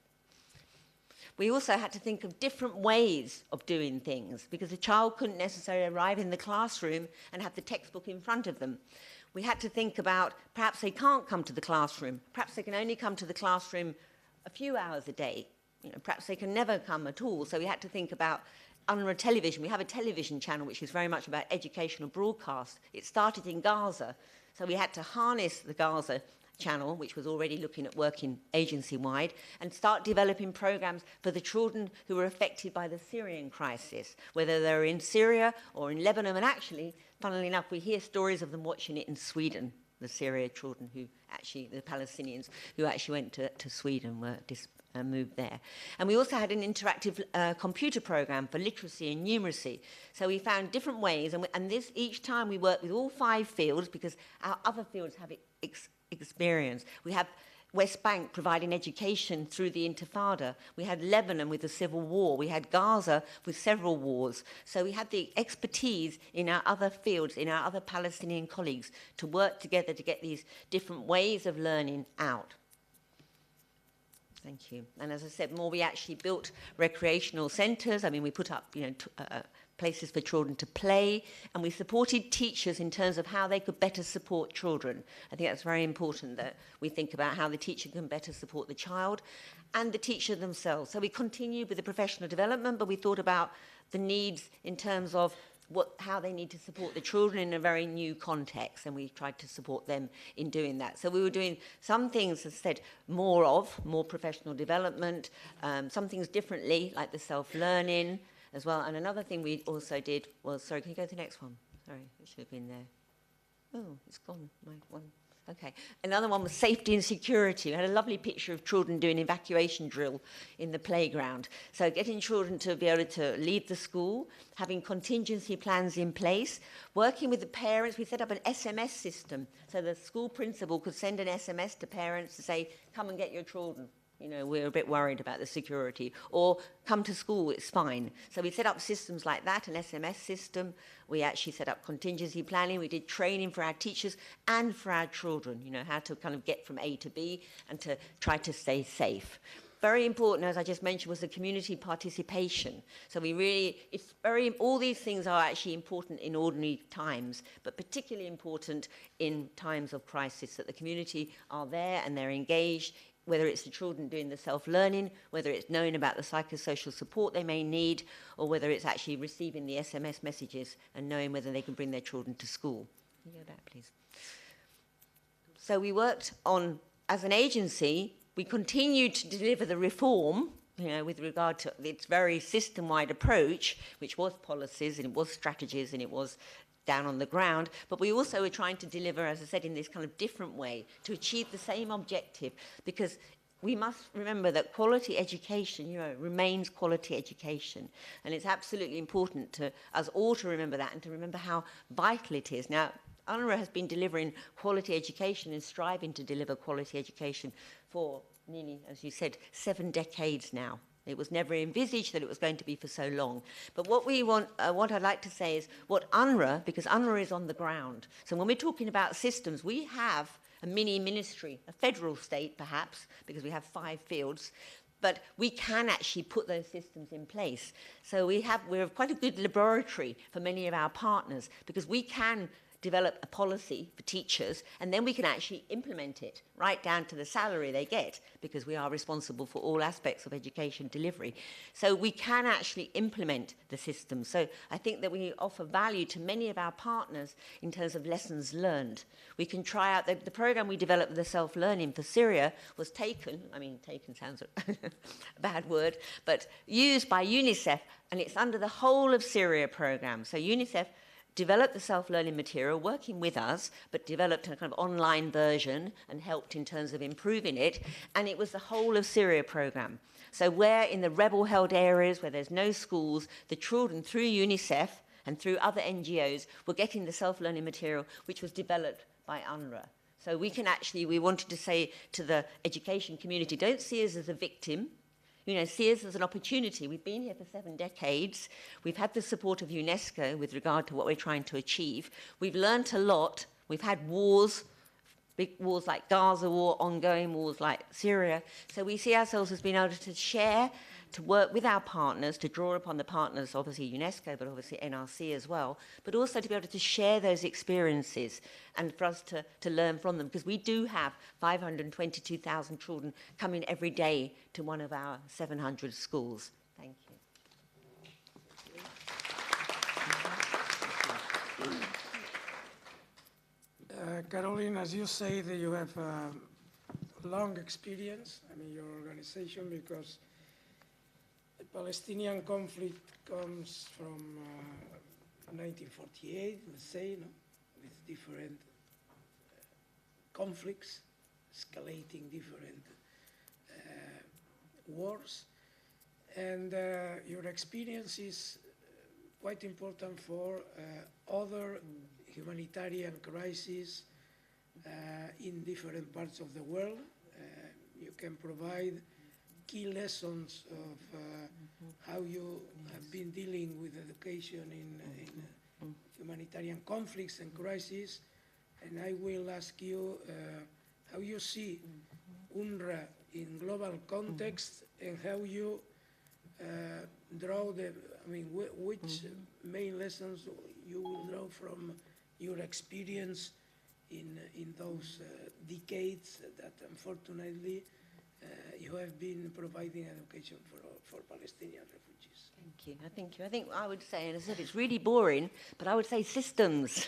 We also had to think of different ways of doing things, because a child couldn't necessarily arrive in the classroom and have the textbook in front of them. We had to think about, perhaps they can't come to the classroom. Perhaps they can only come to the classroom a few hours a day. You know, perhaps they can never come at all. So we had to think about UNRWA television. We have a television channel which is very much about educational broadcast. It started in Gaza. So we had to harness the Gaza channel, which was already looking at working agency-wide, and start developing programs for the children who were affected by the Syrian crisis, whether they're in Syria or in Lebanon. And actually, funnily enough, we hear stories of them watching it in Sweden, the Syria children who actually, the Palestinians who actually went to Sweden, were moved there. And we also had an interactive computer program for literacy and numeracy. So we found different ways, and this each time we worked with all 5 fields, because our other fields have experience. We have West Bank providing education through the Intifada. We had Lebanon with the civil war. We had Gaza with several wars. So we had the expertise in our other fields, in our other Palestinian colleagues, to work together to get these different ways of learning out. Thank you. And as I said, we actually built recreational centres. We put up, places for children to play, and we supported teachers in terms of how they could better support children. I think that's very important, that we think about how the teacher can better support the child and the teacher themselves. So we continued with the professional development, but we thought about the needs in terms of how they need to support the children in a very new context, and we tried to support them in doing that. So we were doing some things, as I said, more professional development, some things differently, like the self-learning as well. And another thing we also did was, sorry, can you go to the next one? Sorry, it should have been there. Oh, it's gone, my one. Okay. Another one was safety and security. We had a lovely picture of children doing evacuation drill in the playground. So getting children to be able to leave the school, having contingency plans in place, working with the parents. We set up an SMS system so the school principal could send an SMS to parents to say, come and get your children. You know, we're a bit worried about the security. Or come to school, it's fine. So we set up systems like that, an SMS system. We actually set up contingency planning. We did training for our teachers and for our children, you know, how to kind of get from A to B and to try to stay safe. Very important, as I just mentioned, was the community participation. So we really, all these things are actually important in ordinary times, but particularly important in times of crisis, that the community are there and they're engaged, whether it's the children doing the self-learning, whether it's knowing about the psychosocial support they may need, or whether it's actually receiving the SMS messages and knowing whether they can bring their children to school. Can you go back, please? So we worked on, as an agency, we continued to deliver the reform, you know, with regard to its very system-wide approach, which was policies and it was strategies and it was down on the ground, but we also were trying to deliver, as I said, in this kind of different way to achieve the same objective, because we must remember that quality education, you know, remains quality education, and it's absolutely important to us all to remember that and to remember how vital it is. Now, UNRWA has been delivering quality education and striving to deliver quality education for nearly, as you said, 7 decades now. It was never envisaged that it was going to be for so long. But what we want, what I'd like to say is what UNRWA, because UNRWA is on the ground. So when we're talking about systems, we have a mini ministry, a federal state perhaps, because we have 5 fields, but we can actually put those systems in place. So we're quite a good laboratory for many of our partners, because we can develop a policy for teachers, and then we can actually implement it right down to the salary they get, because we are responsible for all aspects of education delivery. So we can actually implement the system. So I think that we offer value to many of our partners in terms of lessons learned. We can try out, the program we developed, the self-learning for Syria, was taken sounds a bad word, but used by UNICEF, and it's under the whole of Syria program. So UNICEF developed the self-learning material, working with us, but developed a kind of online version and helped in terms of improving it, and it was the whole of Syria program. So where in the rebel-held areas where there's no schools, the children through UNICEF and through other NGOs were getting the self-learning material, which was developed by UNRWA. So we wanted to say to the education community, don't see us as a victim, you know, see us as an opportunity. We've been here for 7 decades. We've had the support of UNESCO with regard to what we're trying to achieve. We've learnt a lot. We've had wars, big wars like Gaza war, ongoing wars like Syria. So we see ourselves as being able to share, to work with our partners, to draw upon the partners, obviously UNESCO, but obviously NRC as well, but also to be able to share those experiences and for us to learn from them, because we do have 522,000 children coming every day to one of our 700 schools. Thank you. Caroline, as you say, that you have long experience, your organization, because the Palestinian conflict comes from 1948, let's say, with different conflicts, escalating different wars. And your experience is quite important for other humanitarian crises in different parts of the world. You can provide key lessons of how you have been dealing with education in humanitarian conflicts and crises. And I will ask you how you see UNRWA in global context and how you draw which main lessons you will draw from your experience in those decades that unfortunately you have been providing education for Palestinian refugees. Thank you. I think I would say, and as I said, it's really boring, but I would say systems.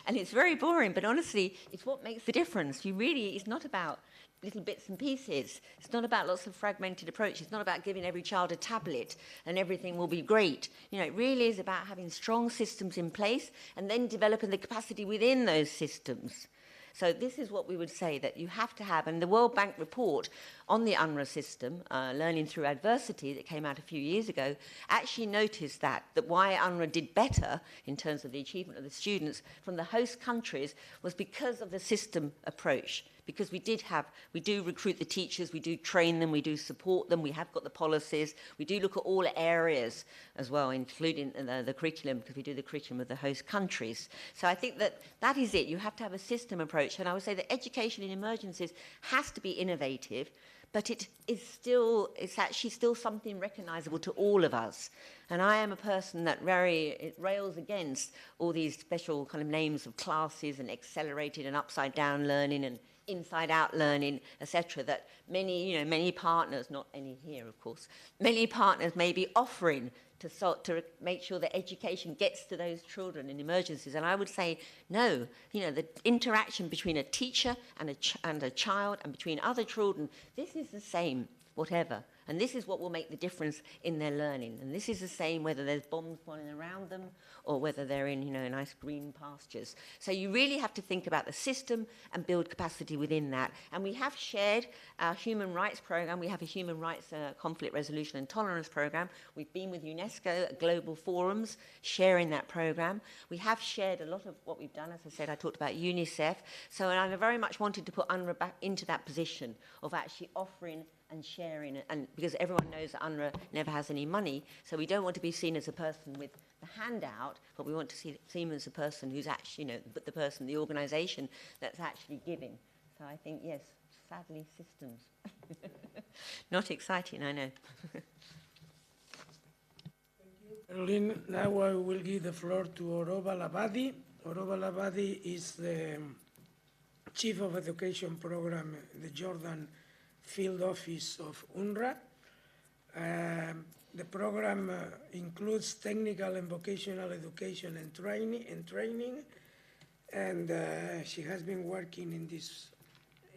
And it's very boring, but honestly, it's what makes the difference. It's not about little bits and pieces. It's not about lots of fragmented approaches. It's not about giving every child a tablet and everything will be great. It really is about having strong systems in place and then developing the capacity within those systems. So this is what we would say that you have to have, and the World Bank report on the UNRWA system, Learning Through Adversity, that came out a few years ago, actually noticed that why UNRWA did better in terms of the achievement of the students from the host countries was because of the system approach. Because we do recruit the teachers, we do train them, we do support them, we have got the policies, we do look at all areas as well, including the curriculum, because we do the curriculum of the host countries. So I think that is it. You have to have a system approach. And I would say that education in emergencies has to be innovative, but it's actually still something recognisable to all of us. And I am a person that rails against all these special kind of names of classes and accelerated and upside down learning and inside-out learning, etc., that many partners, not any here, of course, many partners may be offering to make sure that education gets to those children in emergencies. And I would say, no, the interaction between a teacher and a child and between other children, this is the same, whatever. And this is what will make the difference in their learning. And this is the same whether there's bombs falling around them or whether they're in, nice green pastures. So you really have to think about the system and build capacity within that. And we have shared our human rights program. We have a human rights conflict resolution and tolerance program. We've been with UNESCO at global forums sharing that program. We have shared a lot of what we've done. As I said, I talked about UNICEF. So I very much wanted to put UNRWA back into that position of actually offering and sharing, and because everyone knows that UNRWA never has any money, so we don't want to be seen as a person with the handout, but we want to see seen as a person who's actually, the organisation that's actually giving. So I think, yes, sadly, systems. Not exciting, I know. Caroline, now I will give the floor to Oroba Labadi. Oroba Labadi is the Chief of Education Program in the Jordan Field Office of UNRWA. The program includes technical and vocational education and training, and she has been working in this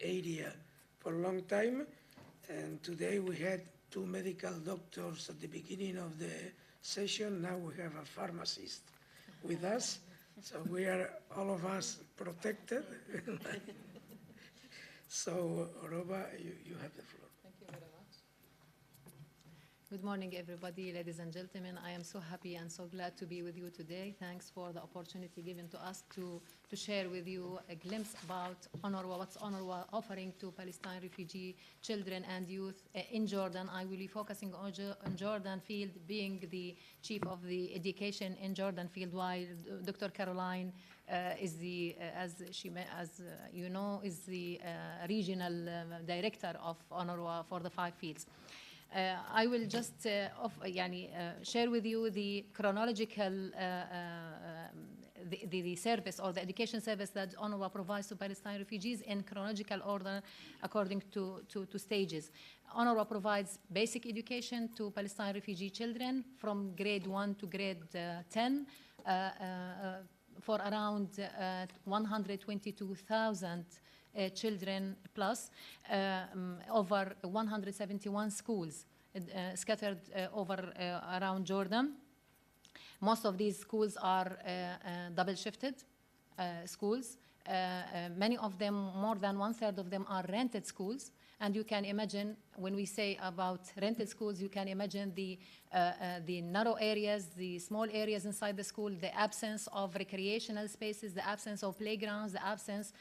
area for a long time. And today we had 2 medical doctors at the beginning of the session. Now we have a pharmacist with us, so we are all of us protected. So, Oroba, you have the floor. Thank you very much. Good morning, everybody, ladies and gentlemen. I am so happy and so glad to be with you today. Thanks for the opportunity given to us to share with you a glimpse about UNRWA, what's UNRWA offering to Palestine refugee children and youth in Jordan. I will be focusing on Jordan field, being the chief of the education in Jordan field, while Dr. Caroline is the, as you know, is the regional director of UNRWA for the 5 fields. I will just share with you the chronological the service or the education service that UNRWA provides to Palestine refugees in chronological order according to stages. UNRWA provides basic education to Palestine refugee children from grade 1 to grade 10 for around 122,000 children plus, over 171 schools scattered over around Jordan. Most of these schools are double-shifted schools. Many of them, more than 1/3 of them, are rented schools. And you can imagine, when we say about rented schools, you can imagine the narrow areas, the small areas inside the school, the absence of recreational spaces, the absence of playgrounds, the absence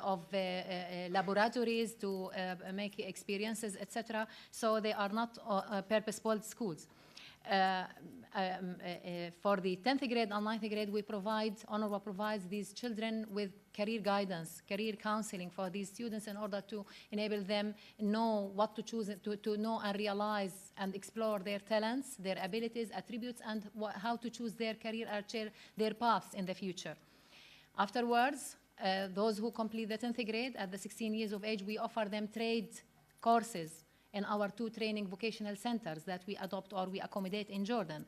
of laboratories to make experiences, etc. So they are not purpose-built schools. For the 10th grade and 9th grade, UNRWA provides these children with career guidance, career counseling for these students in order to enable them know what to choose, to know and realize and explore their talents, their abilities, attributes, and how to choose their career or their paths in the future. Afterwards, those who complete the 10th grade at the 16 years of age, we offer them trade courses in our 2 training vocational centers that we adopt or we accommodate in Jordan.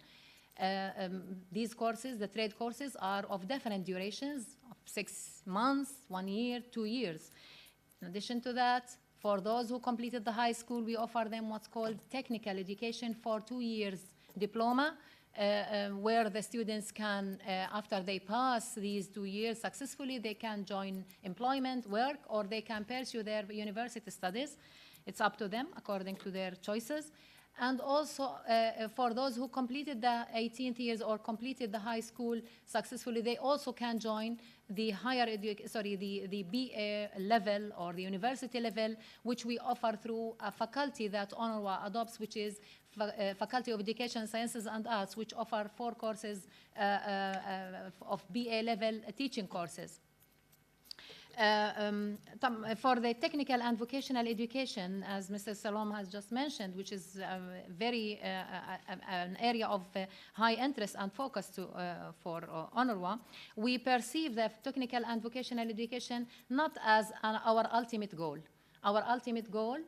These courses, the trade courses, are of different durations, of 6 months, 1 year, 2 years. In addition to that, for those who completed the high school, we offer them what's called technical education for 2 years diploma where the students can, after they pass these 2 years successfully, they can join employment, work, or they can pursue their university studies. It's up to them according to their choices. And also for those who completed the 18th years or completed the high school successfully, they also can join the the BA level or the university level, which we offer through a faculty that UNRWA adopts, which is Faculty of Education, Sciences and Arts, which offer 4 courses of BA level teaching courses. For the technical and vocational education, as Mr. Salom has just mentioned, which is very an area of high interest and focus for UNRWA, we perceive the technical and vocational education not as our ultimate goal. Our ultimate goal,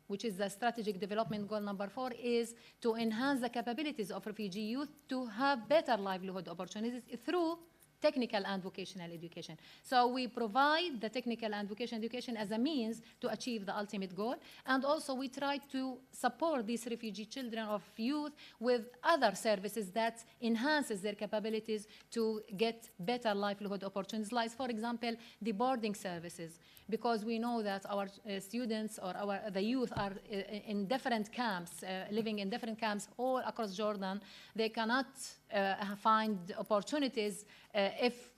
which is the strategic development goal number 4, is to enhance the capabilities of refugee youth to have better livelihood opportunities through technical and vocational education. So we provide the technical and vocational education as a means to achieve the ultimate goal, and also we try to support these refugee children or youth with other services that enhances their capabilities to get better livelihood opportunities, like, for example, the boarding services, because we know that our students or the youth are in different camps, living in different camps all across Jordan. They cannot find opportunities if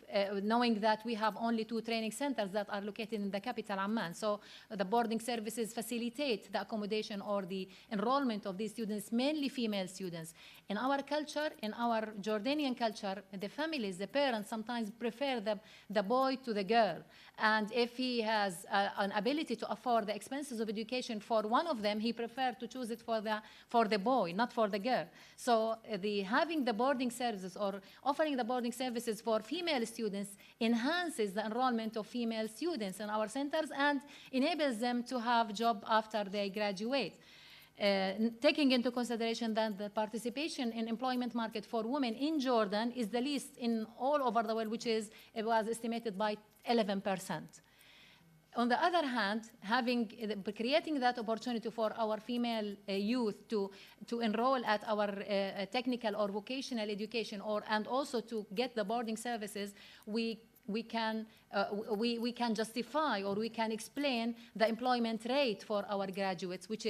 knowing that we have only 2 training centers that are located in the capital, Amman. So the boarding services facilitate the accommodation or the enrollment of these students, mainly female students. In our culture, in our Jordanian culture, the families, the parents sometimes prefer the boy to the girl. And if he has an ability to afford the expenses of education for one of them, he prefers to choose it for the boy, not for the girl. So having the boarding services or offering the boarding services for female students enhances the enrollment of female students in our centers and enables them to have a job after they graduate. Taking into consideration that the participation in employment market for women in Jordan is the least in all over the world, it was estimated by 11%. On the other hand, creating that opportunity for our female youth to enroll at our technical or vocational education, and also to get the boarding services, we can justify or we can explain the employment rate for our graduates, which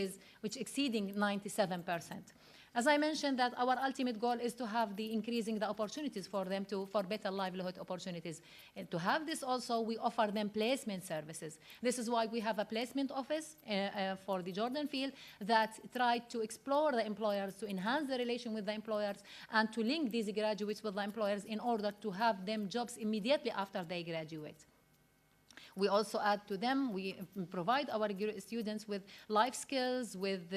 exceeding 97%. As I mentioned, that our ultimate goal is to have increasing the opportunities for them for better livelihood opportunities. And to have this also, we offer them placement services. This is why we have a placement office for the Jordan field that tried to explore the employers, to enhance the relation with the employers, and to link these graduates with the employers in order to have them jobs immediately after they graduate. We also add to them, we provide our students with life skills, with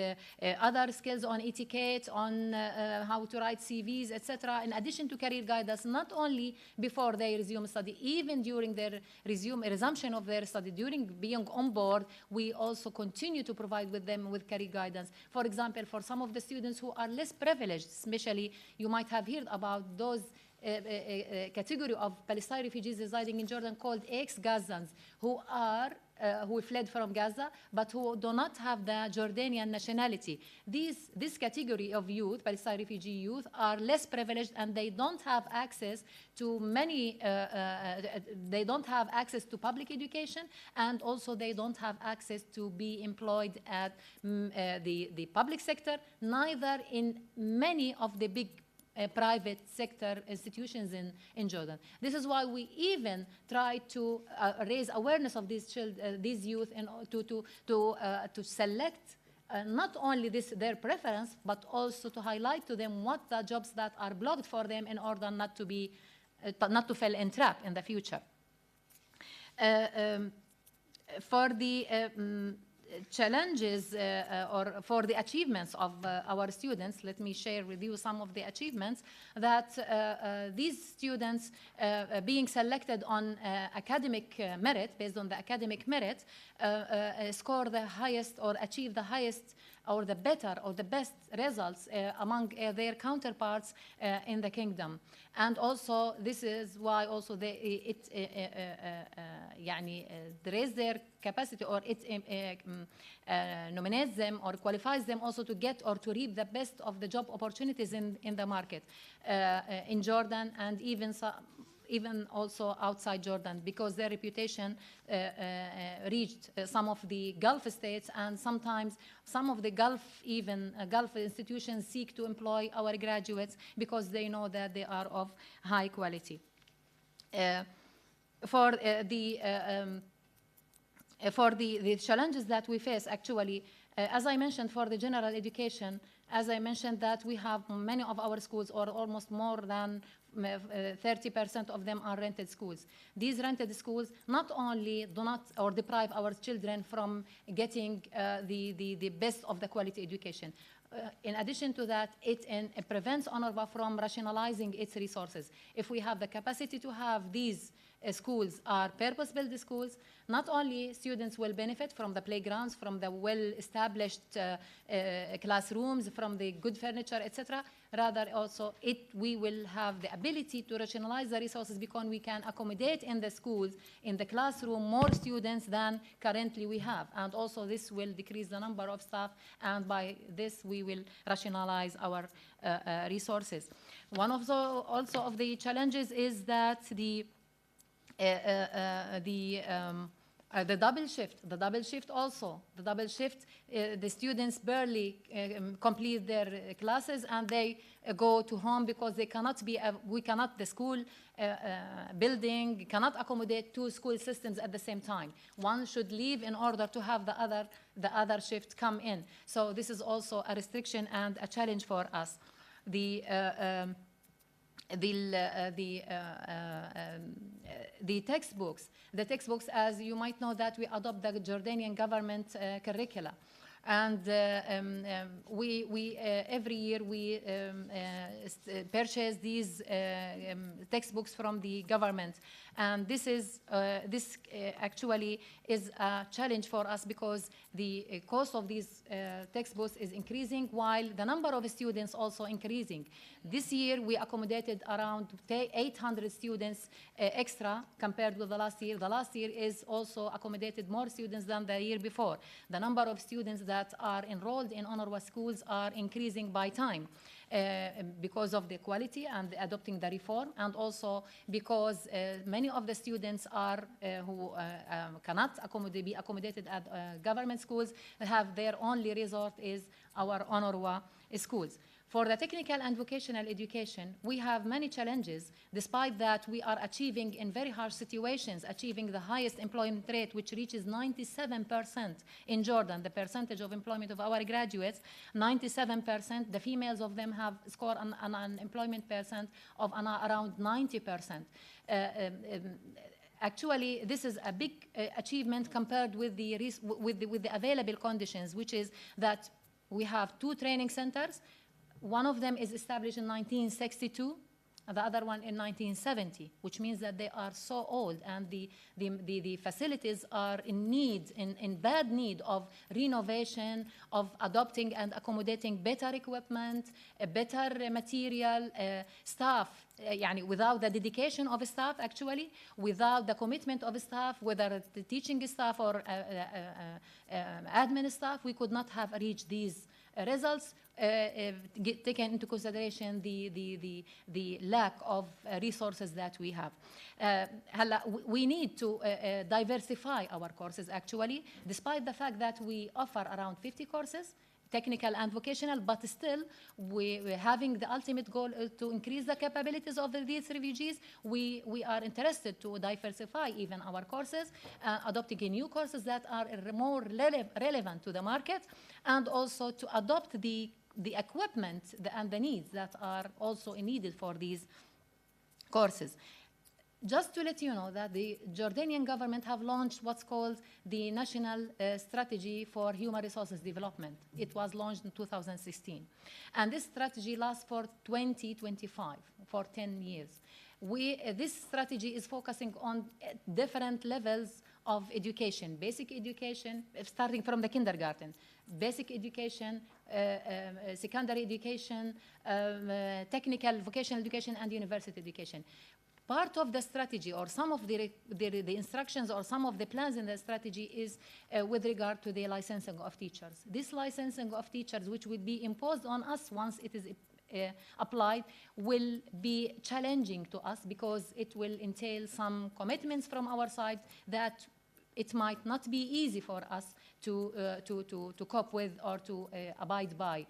other skills on etiquette, on how to write CVs, etc., in addition to career guidance, not only before they resume study, even during their resumption of their study, during being on board, we also continue to provide with them with career guidance. For example, for some of the students who are less privileged, especially you might have heard about those category of Palestinian refugees residing in Jordan called ex-Gazans, who fled from Gaza, but who do not have the Jordanian nationality. This category of youth, Palestinian refugee youth, are less privileged, and they don't have access to they don't have access to public education, and also they don't have access to be employed at the public sector, neither in many of the big private sector institutions in Jordan. This is why we even try to raise awareness of these youth, and to select not only their preference, but also to highlight to them what the jobs that are blocked for them in order not to fall in trap in the future. For the challenges or for the achievements of our students, let me share with you some of the achievements that these students being selected on academic merit, based on the academic merit, score the highest or achieve the highest or the better or the best results among their counterparts in the kingdom. And also this is why also they raise their capacity, or it nominates them or qualifies them also to get or to reap the best of the job opportunities in the market in Jordan, and even also outside Jordan, because their reputation reached some of the Gulf states, and sometimes some of the Gulf institutions seek to employ our graduates because they know that they are of high quality. For the challenges that we face, actually, as I mentioned, for the general education, as I mentioned that we have many of our schools, or almost more than 30% of them are rented schools. These rented schools not only do not or deprive our children from getting the best of the quality education. In addition to that, it prevents UNRWA from rationalizing its resources. If we have the capacity to have these schools are purpose-built schools, not only students will benefit from the playgrounds, from the well-established classrooms, from the good furniture, etc. Rather, also, we will have the ability to rationalize the resources because we can accommodate in the schools, in the classroom, more students than currently we have. And also, this will decrease the number of staff, and by this, we will rationalize our resources. One of the challenges is that the double shift. The students barely complete their classes, and they go to home because they cannot the school building cannot accommodate two school systems at the same time. One should leave in order to have the other shift come in. So this is also a restriction and a challenge for us. The textbooks, as you might know, that we adopt the Jordanian government curricula. And every year we purchase these textbooks from the government. And this actually is a challenge for us because the cost of these textbooks is increasing while the number of students also increasing. This year we accommodated around 800 students extra compared with the last year. The last year is also accommodated more students than the year before. The number of students that are enrolled in UNRWA schools are increasing by time. Because of the quality and adopting the reform, and also because many of the students are who cannot be accommodated at government schools have their only resort is our UNRWA schools. For the technical and vocational education, we have many challenges. Despite that, we are achieving in very harsh situations, achieving the highest employment rate, which reaches 97% in Jordan, the percentage of employment of our graduates, 97%. The females of them have scored an unemployment percent of around 90%. Actually, this is a big achievement compared with the available conditions, which is that we have 2 training centers. One of them is established in 1962, and the other one in 1970, which means that they are so old, and the facilities are in bad need of renovation, of adopting and accommodating better equipment, better material, staff. Without the dedication of staff, actually, without the commitment of staff, whether the teaching staff or admin staff, we could not have reached these results, taken into consideration the lack of resources that we have. We need to diversify our courses, actually, despite the fact that we offer around 50 courses, technical and vocational, but still we're having the ultimate goal to increase the capabilities of these refugees. We are interested to diversify even our courses, adopting new courses that are more relevant to the market, and also to adopt the equipment and the needs that are also needed for these courses. Just to let you know that the Jordanian government have launched what's called the National Strategy for Human Resources Development. It was launched in 2016. And this strategy lasts for 2025, for 10 years. This strategy is focusing on different levels of education, basic education, starting from the kindergarten, basic education, secondary education, technical, vocational education, and university education. part of the strategy or some of the instructions or some of the plans in the strategy is with regard to the licensing of teachers. This licensing of teachers, which will be imposed on us once it is applied, will be challenging to us because it will entail some commitments from our side that it might not be easy for us to cope with or to abide by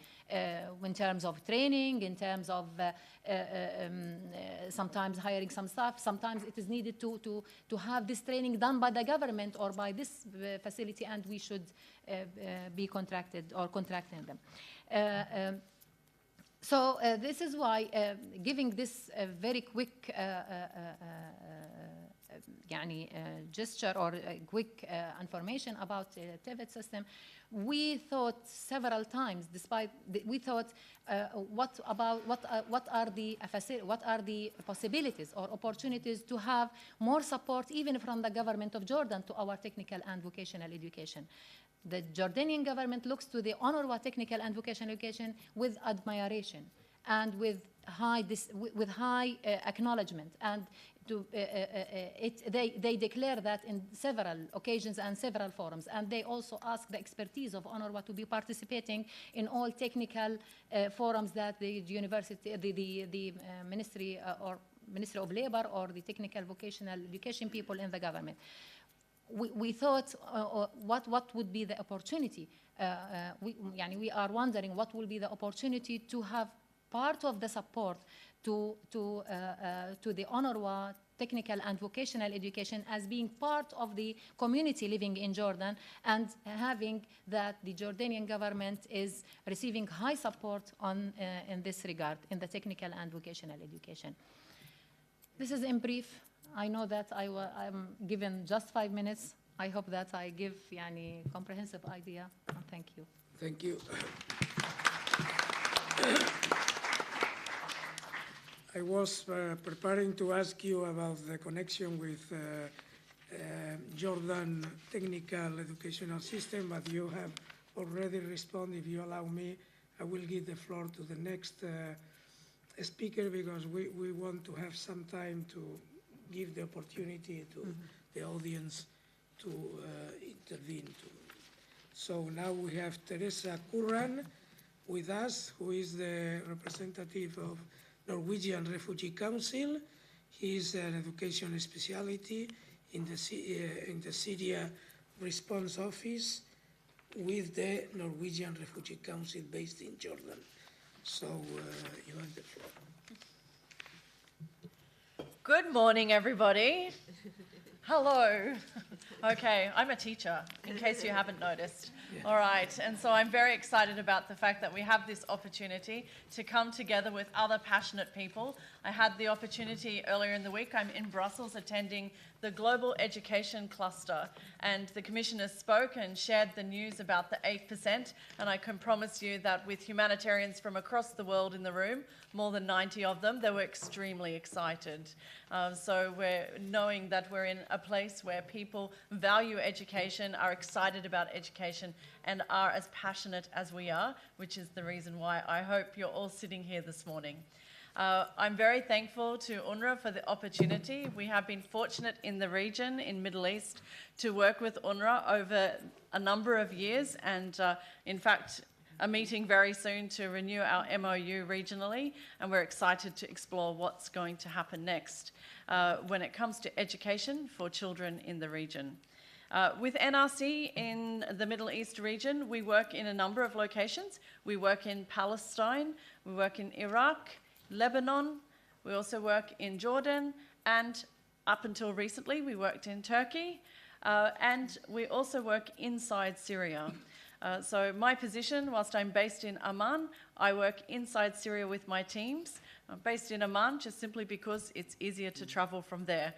in terms of training, in terms of sometimes hiring some staff. Sometimes it is needed to have this training done by the government or by this facility, and we should be contracted or contracting them. So this is why giving this very quick gesture or quick information about the TVET system, we thought several times, we thought, what are the possibilities or opportunities to have more support even from the government of Jordan to our technical and vocational education. The Jordanian government looks to the UNRWA technical and vocational education with admiration and with high acknowledgement, and they declare that in several occasions and several forums, and they also ask the expertise of UNRWA to be participating in all technical forums that the university, the Ministry or Ministry of Labor or the technical vocational education people in the government. We thought, what would be the opportunity? We are wondering what will be the opportunity to have part of the support to the UNRWA technical and vocational education as being part of the community living in Jordan, and having that the Jordanian government is receiving high support in this regard in the technical and vocational education. This is in brief. I know that I'm given just 5 minutes. I hope that I give comprehensive idea. Thank you. Thank you. I was preparing to ask you about the connection with Jordan technical educational system, but you have already responded. If you allow me, I will give the floor to the next speaker, because we want to have some time to give the opportunity to the audience to intervene. So now we have Teresa Curran with us, who is the representative of Norwegian Refugee Council. He is an education specialty in the Syria Response Office with the Norwegian Refugee Council based in Jordan. So you have the floor. Good morning, everybody. Hello. Okay, I'm a teacher, in case you haven't noticed. All right, and so I'm very excited about the fact that we have this opportunity to come together with other passionate people. I had the opportunity earlier in the week. I'm in Brussels attending the Global Education Cluster, and the commissioners spoke and shared the news about the 8%, and I can promise you that with humanitarians from across the world in the room, more than 90 of them, they were extremely excited. So we're knowing that we're in a place where people value education, are excited about education, and are as passionate as we are, which is the reason why I hope you're all sitting here this morning. I'm very thankful to UNRWA for the opportunity. We have been fortunate in the region, in Middle East, to work with UNRWA over a number of years, and in fact, a meeting very soon to renew our MOU regionally, and we're excited to explore what's going to happen next when it comes to education for children in the region. With NRC in the Middle East region, we work in a number of locations. We work in Palestine, we work in Iraq, Lebanon, we also work in Jordan, and up until recently, we worked in Turkey, and we also work inside Syria. So my position, whilst I'm based in Amman, I work inside Syria with my teams. I'm based in Amman just simply because it's easier to travel from there.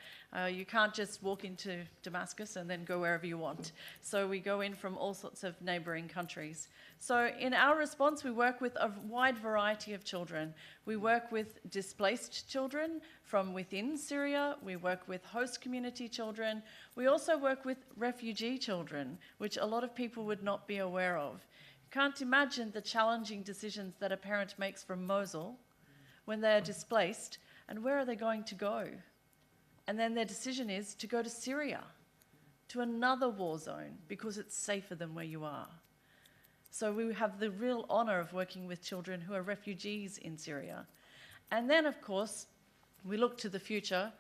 You can't just walk into Damascus and then go wherever you want. So we go in from all sorts of neighboring countries. So in our response, we work with a wide variety of children. We work with displaced children from within Syria. We work with host community children. We also work with refugee children, which a lot of people would not be aware of. You can't imagine the challenging decisions that a parent makes from Mosul when they are displaced, and where are they going to go? And then their decision is to go to Syria, to another war zone, because it's safer than where you are. So we have the real honor of working with children who are refugees in Syria. And then, of course, we look to the future,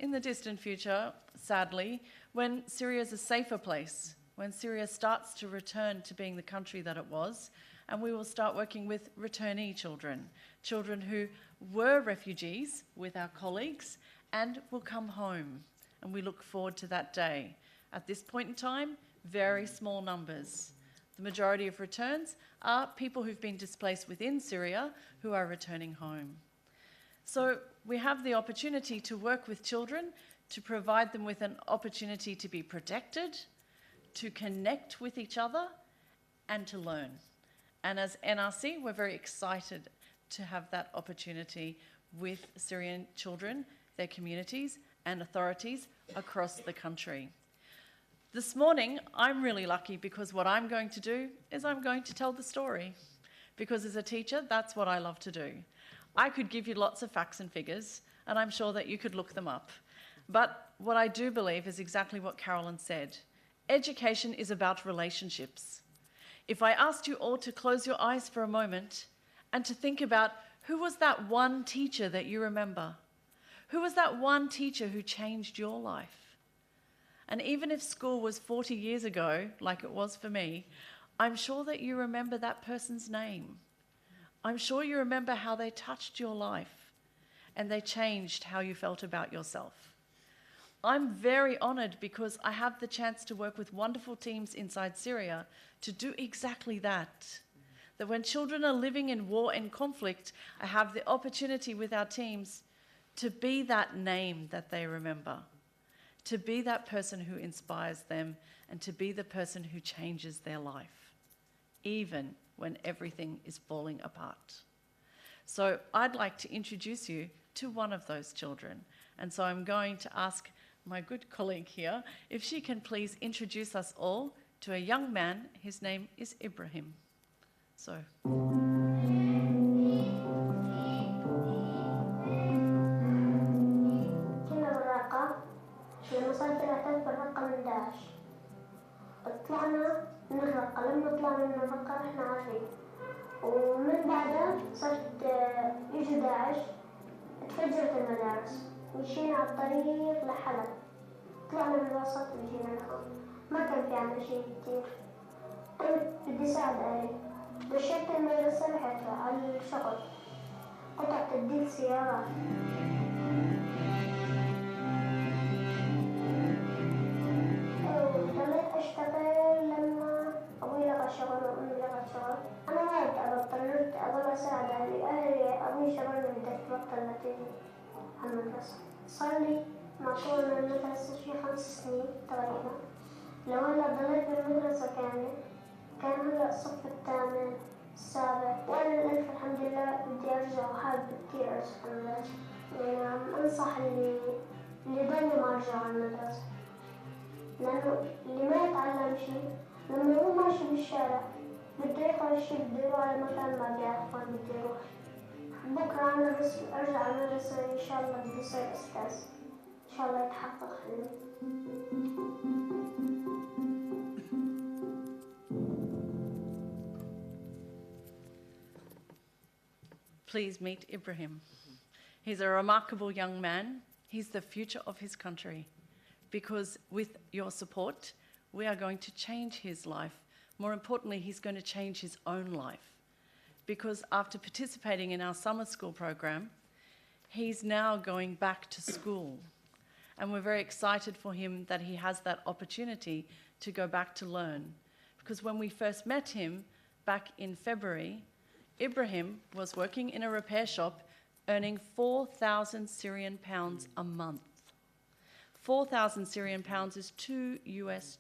in the distant future, sadly, when Syria is a safer place, when Syria starts to return to being the country that it was, and we will start working with returnee children, children who were refugees with our colleagues and will come home. And we look forward to that day. At this point in time, very small numbers. The majority of returns are people who've been displaced within Syria who are returning home. So we have the opportunity to work with children, to provide them with an opportunity to be protected, to connect with each other, and to learn. And as NRC, we're very excited to have that opportunity with Syrian children, their communities, and authorities across the country. This morning, I'm really lucky because what I'm going to do is I'm going to tell the story. Because as a teacher, that's what I love to do. I could give you lots of facts and figures, and I'm sure that you could look them up. But what I do believe is exactly what Carolyn said. Education is about relationships. If I asked you all to close your eyes for a moment and to think about who was that one teacher that you remember? Who was that one teacher who changed your life? And even if school was 40 years ago, like it was for me, I'm sure that you remember that person's name. I'm sure you remember how they touched your life and they changed how you felt about yourself. I'm very honoured because I have the chance to work with wonderful teams inside Syria to do exactly that. That when children are living in war and conflict, I have the opportunity with our teams to be that name that they remember, to be that person who inspires them, and to be the person who changes their life, even when everything is falling apart. So I'd like to introduce you to one of those children. And so I'm going to ask my good colleague here if she can please introduce us all to a young man. His name is Ibrahim. So. لما صارت الأحداث بالرقة من داعش طلعنا من الرقة. لما طلعنا من الرقة رحنا عارفين، ومن بعدها صرت يجوا داعش، تفجرت المدارس، مشينا على الطريق لحلب، طلعنا من الوسط ومشينا لهون. ما كان في عنا شيء كتير. قلت بدي ساعد أهلي، دشيت المدرسة رحت على الشغل، قطعت الديل سيارات. أشتغل لما أبوي لغى شغل وأمي لغت شغل. أنا ما قدرت أبطل، أضل أساعد أهلي. أبوي شغلني بدك تبطل لا تيجي على المدرسة. صار لي معقول من المدرسة شي 5 سنين تقريبا. لو هلا ضليت بالمدرسة كاملة كان هلا الصف الثامن السابع، وأنا للألف الحمد لله بدي أرجع وحابب كتير أرجع على المدرسة. يعني أنصح اللي ضلني ما أرجع على المدرسة. لأنه اللي ما يتعلم شيء لما هو ماشي بالشارع بده ياخذ شيء بده يروح على مكان ما بيعرف وين بده يروح. بكرة أنا بس أرجع على المدرسة إن شاء الله بدي أصير أستاذ، إن شاء الله يتحقق حلمي. Please meet Ibrahim. He's a remarkable young man. He's the future of his country. Because with your support, we are going to change his life. More importantly, he's going to change his own life. Because after participating in our summer school program, he's now going back to school. And we're very excited for him that he has that opportunity to go back to learn. Because when we first met him back in February, Ibrahim was working in a repair shop earning 4,000 Syrian pounds a month. 4,000 Syrian pounds is $2 US.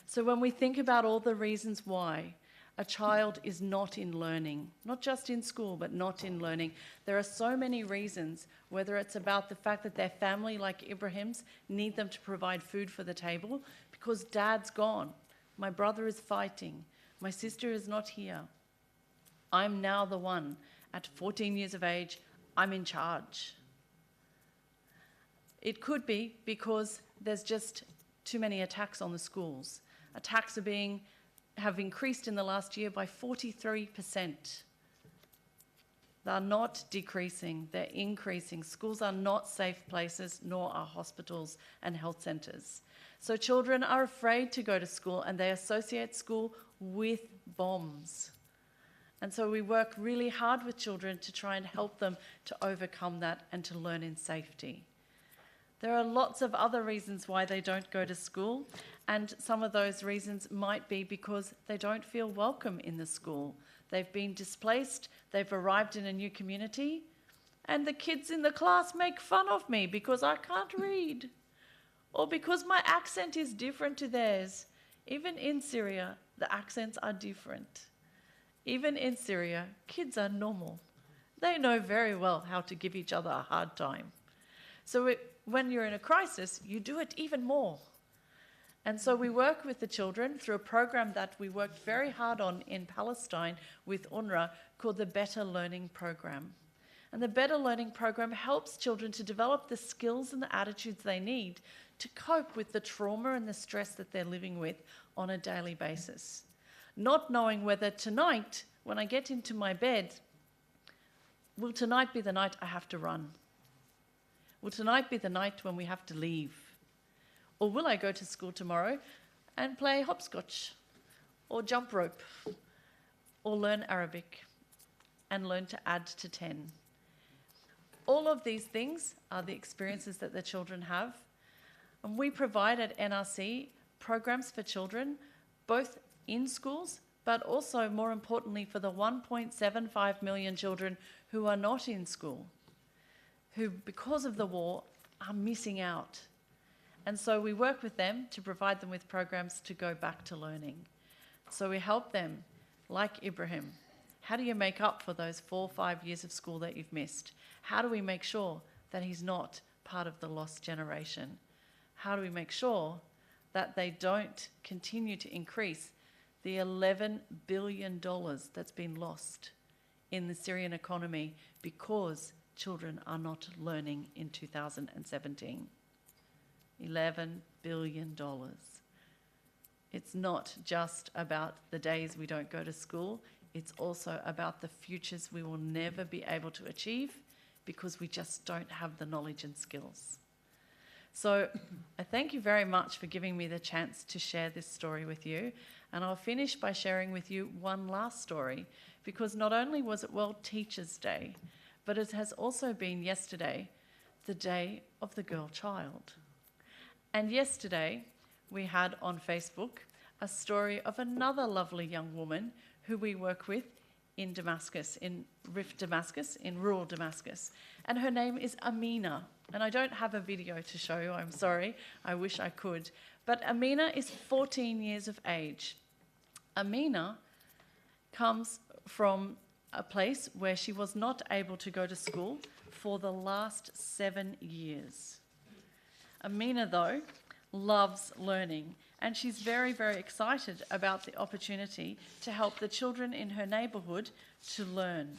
So when we think about all the reasons why a child is not in learning, not just in school, but not in learning, there are so many reasons, whether it's about the fact that their family, like Ibrahim's, need them to provide food for the table because dad's gone, my brother is fighting, my sister is not here. I'm now the one, at 14 years of age, I'm in charge. It could be because there's just too many attacks on the schools. Attacks have increased in the last year by 43%. They're not decreasing, they're increasing. Schools are not safe places, nor are hospitals and health centres. So children are afraid to go to school, and they associate school with bombs. And so we work really hard with children to try and help them to overcome that and to learn in safety. There are lots of other reasons why they don't go to school, and some of those reasons might be because they don't feel welcome in the school. They've been displaced, they've arrived in a new community, and the kids in the class make fun of me because I can't read, or because my accent is different to theirs. Even in Syria, the accents are different. Even in Syria, kids are normal. They know very well how to give each other a hard time. So when you're in a crisis, you do it even more. And so we work with the children through a program that we worked very hard on in Palestine with UNRWA called the Better Learning Program. And the Better Learning Program helps children to develop the skills and the attitudes they need to cope with the trauma and the stress that they're living with on a daily basis. Not knowing whether tonight, when I get into my bed, will tonight be the night I have to run? Will tonight be the night when we have to leave? Or will I go to school tomorrow and play hopscotch or jump rope or learn Arabic and learn to add to 10? All of these things are the experiences that the children have. And we provide at NRC programs for children, both in schools, but also, more importantly, for the 1.75 million children who are not in school, who, because of the war, are missing out. And so we work with them to provide them with programs to go back to learning. So we help them, like Ibrahim. How do you make up for those 4 or 5 years of school that you've missed? How do we make sure that he's not part of the lost generation? How do we make sure that they don't continue to increase the $11 billion that's been lost in the Syrian economy because children are not learning in 2017? $11 billion. It's not just about the days we don't go to school, it's also about the futures we will never be able to achieve because we just don't have the knowledge and skills. So I thank you very much for giving me the chance to share this story with you. And I'll finish by sharing with you one last story, because not only was it World Teachers' Day, but it has also been yesterday, the Day of the Girl Child. And yesterday, we had on Facebook a story of another lovely young woman who we work with in Damascus, in Rif Damascus, in rural Damascus. And her name is Amina. And I don't have a video to show you, I'm sorry. I wish I could. But Amina is 14 years of age. Amina comes from a place where she was not able to go to school for the last 7 years. Amina, though, loves learning, and she's very, very excited about the opportunity to help the children in her neighbourhood to learn.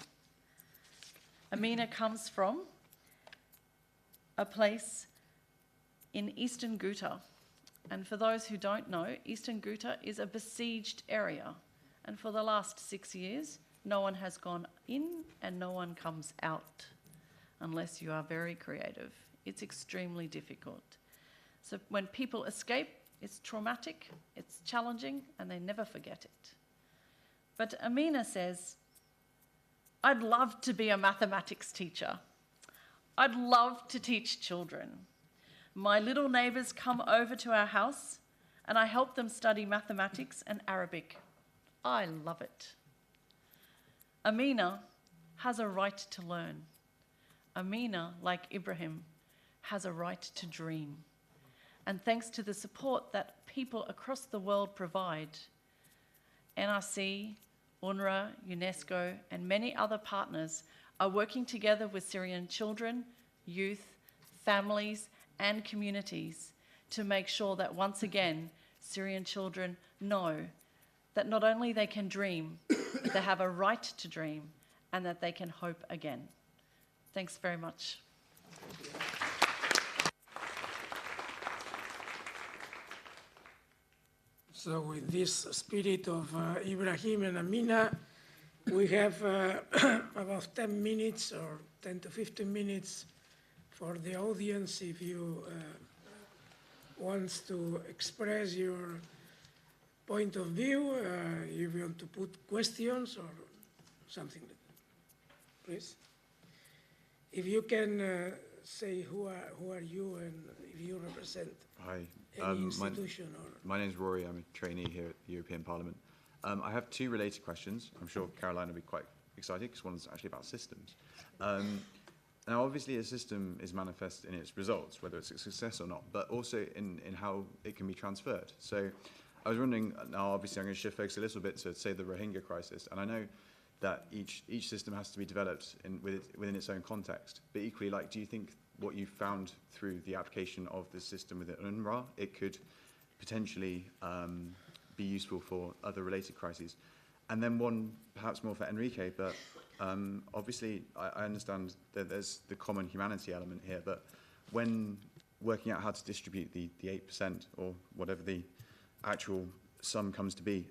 Amina comes from a place in Eastern Ghouta. And for those who don't know, Eastern Ghouta is a besieged area. And for the last 6 years, no one has gone in and no one comes out unless you are very creative. It's extremely difficult. So when people escape, it's traumatic, it's challenging, and they never forget it. But Amina says, I'd love to be a mathematics teacher. I'd love to teach children. My little neighbours come over to our house and I help them study mathematics and Arabic. I love it. Amina has a right to learn. Amina, like Ibrahim, has a right to dream. And thanks to the support that people across the world provide, NRC, UNRWA, UNESCO, and many other partners are working together with Syrian children, youth, families, and communities to make sure that once again, Syrian children know that not only they can dream, but they have a right to dream and that they can hope again. Thanks very much. So with this spirit of Ibrahim and Amina, we have about 10 minutes or 10 to 15 minutes for the audience if you wants to express your point of view, if you want to put questions or something like that. Please. If you can say who are you and if you represent Hi. any institution or... My name is Rory. I'm a trainee here at the European Parliament. I have two related questions. I'm sure Caroline will be quite excited because one's actually about systems. Now, obviously, a system is manifest in its results, whether it's a success or not, but also in how it can be transferred. So I was wondering, now obviously I'm going to shift focus a little bit to, say, the Rohingya crisis. And I know that each system has to be developed within its own context. But equally, like, do you think what you found through the application of the system within UNRWA, it could potentially be useful for other related crises? And then one perhaps more for Enrique, but obviously I understand that there's the common humanity element here, but when working out how to distribute the 8% or whatever the actual sum comes to be,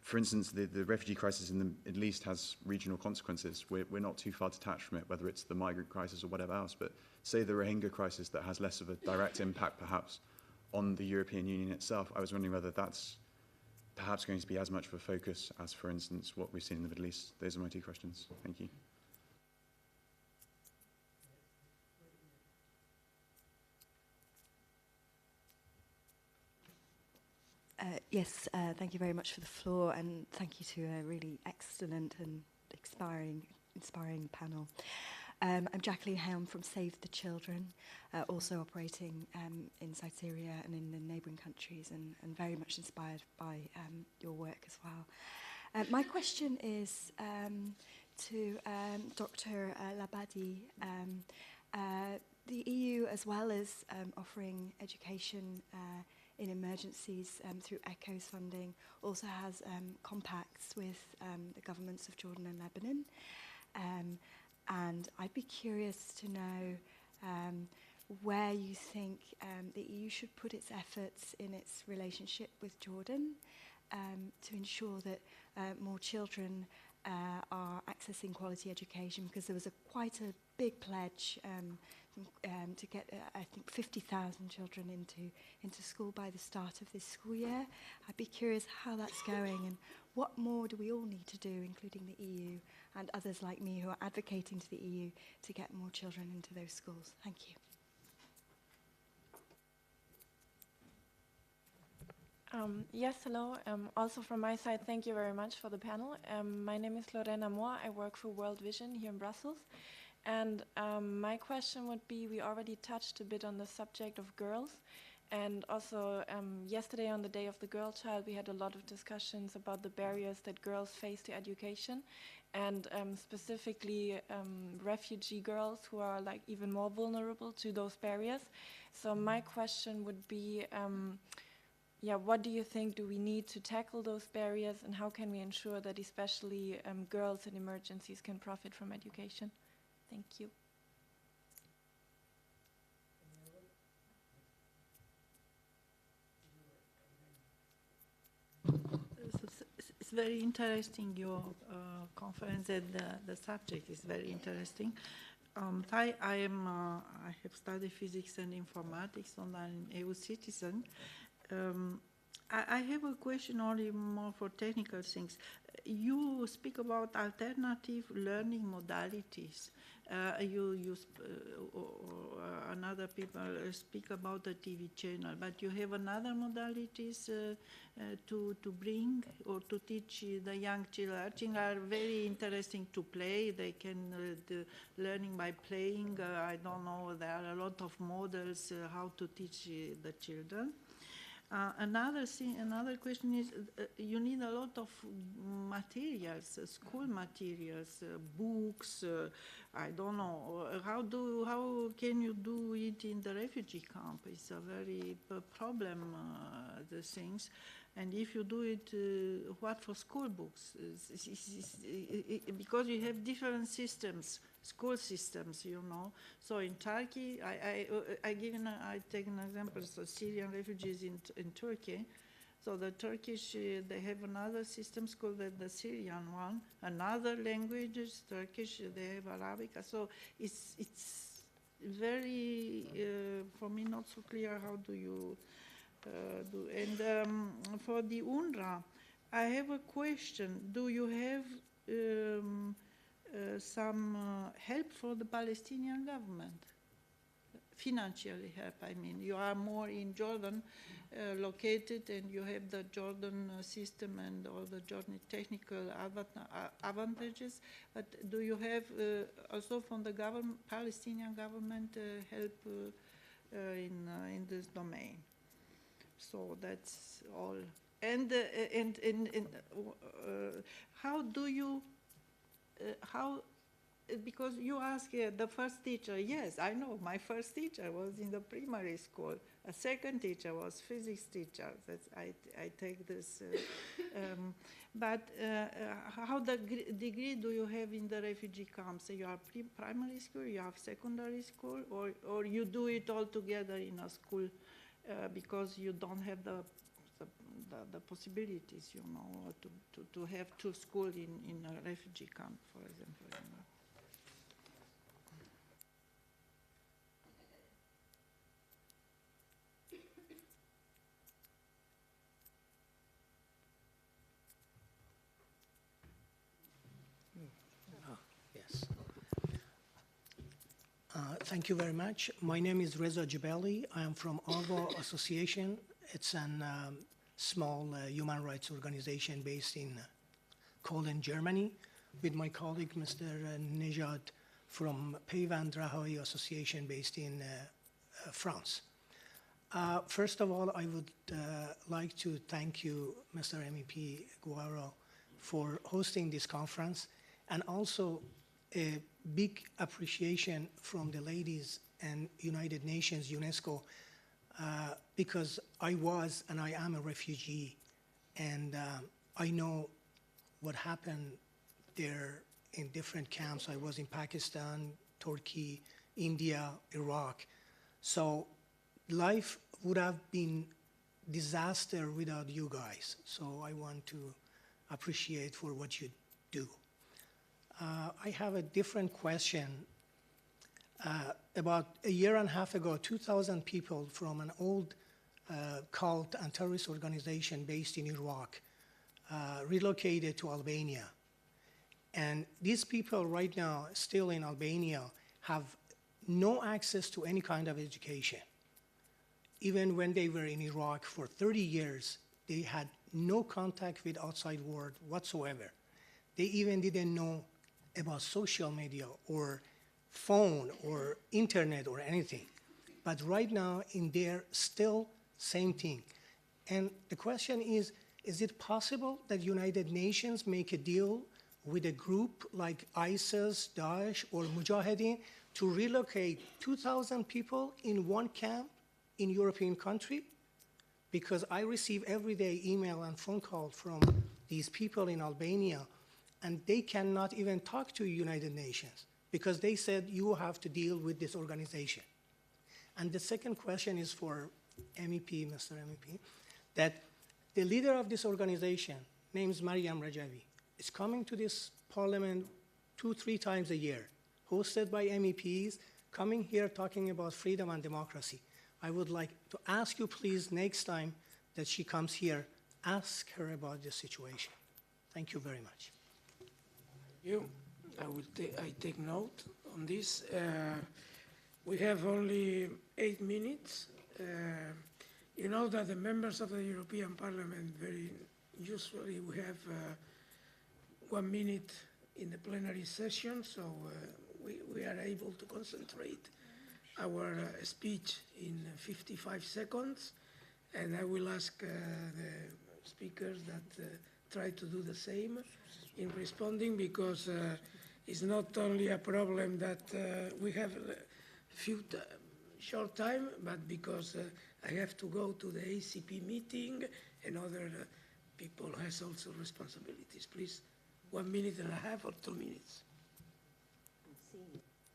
for instance, the refugee crisis in the Middle East has regional consequences. We're not too far detached from it, whether it's the migrant crisis or whatever else, but say the Rohingya crisis that has less of a direct impact perhaps on the European Union itself. I was wondering whether that's perhaps going to be as much of a focus as, for instance, what we've seen in the Middle East. Those are my two questions. Thank you. Yes, thank you very much for the floor, and thank you to a really excellent and inspiring panel. I'm Jacqueline Helm from Save the Children, also operating in South Syria and in the neighbouring countries, and very much inspired by your work as well. My question is to Dr. Labadi. The EU, as well as offering education in emergencies through ECHO's funding, also has compacts with the governments of Jordan and Lebanon. And I'd be curious to know where you think the EU should put its efforts in its relationship with Jordan to ensure that more children are accessing quality education, because there was quite a big pledge to get, I think, 50,000 children into school by the start of this school year. I'd be curious how that's going and what more do we all need to do, including the EU and others like me who are advocating to the EU to get more children into those schools. Thank you. Yes, hello. Also from my side, thank you very much for the panel. My name is Lorena Moore. I work for World Vision here in Brussels. And my question would be, we already touched a bit on the subject of girls. And also yesterday on the Day of the Girl Child, we had a lot of discussions about the barriers that girls face to education. And specifically refugee girls who are like even more vulnerable to those barriers. So my question would be, what do you think do we need to tackle those barriers, and how can we ensure that especially girls in emergencies can profit from education? Thank you. It's very interesting, your conference, and the subject is very interesting. I have studied physics and informatics, and I'm an EU citizen. I have a question only more for technical things. You speak about alternative learning modalities. Another people speak about the TV channel, but you have another modalities to bring or to teach the young children. I think are very interesting to play. They can learning by playing. I don't know. There are a lot of models how to teach the children. Another question is, you need a lot of materials, school materials, books. I don't know how can you do it in the refugee camp? It's a very problem. The things, and if you do it, what for school books? Because you have different systems. School systems, you know. So in Turkey, I take an example. So Syrian refugees in Turkey, So the Turkish, they have another system called the Syrian one, another languages, Turkish, they have Arabic. So it's very, for me, not so clear how do you do. And for the UNRWA, I have a question. Do you have some help for the Palestinian government? Financially help, I mean. You are more in Jordan located, and you have the Jordan system and all the Jordan technical advantages, but do you have also from the Palestinian government help in this domain? So that's all. And how do you, because you ask the first teacher, yes, I know, my first teacher was in the primary school. A second teacher was physics teacher. That's, I take this. But how the degree do you have in the refugee camps? So you are primary school, you have secondary school, or you do it all together in a school because you don't have the possibilities, you know, to have two schools in a refugee camp, for example. You know. Yes. Thank you very much. My name is Reza Jebeli. I am from Alpes Association. It's a small human rights organization based in Cologne, Germany, with my colleague, Mr. Nejad, from Peyvand Rahawi Association based in France. First of all, I would like to thank you, Mr. MEP Guaro, for hosting this conference, and also a big appreciation from the ladies and United Nations, UNESCO, because I was and I am a refugee, and I know what happened there in different camps. I was in Pakistan, Turkey, India, Iraq. So life would have been disaster without you guys. So I want to appreciate for what you do. I have a different question. About a year and a half ago, 2,000 people from an old cult and terrorist organization based in Iraq relocated to Albania. And these people right now, still in Albania, have no access to any kind of education. Even when they were in Iraq for 30 years, they had no contact with outside world whatsoever. They even didn't know about social media or phone or internet or anything. But right now in there, still same thing. And the question is it possible that United Nations make a deal with a group like ISIS, Daesh, or Mujahideen to relocate 2,000 people in one camp in European country? Because I receive every day email and phone call from these people in Albania, and they cannot even talk to United Nations because they said you have to deal with this organization. And the second question is for MEP, Mr. MEP, that the leader of this organization, named Mariam Rajavi, is coming to this parliament 2-3 times a year, hosted by MEPs, coming here talking about freedom and democracy. I would like to ask you, please, next time that she comes here, ask her about this situation. Thank you very much. You, I take note on this. We have only 8 minutes. You know that the members of the European Parliament, very usually we have 1 minute in the plenary session, so we are able to concentrate our speech in 55 seconds, and I will ask the speakers that try to do the same in responding, because it's not only a problem that we have a short time, but because I have to go to the ACP meeting and other people has also responsibilities. Please, 1 minute and a half or 2 minutes.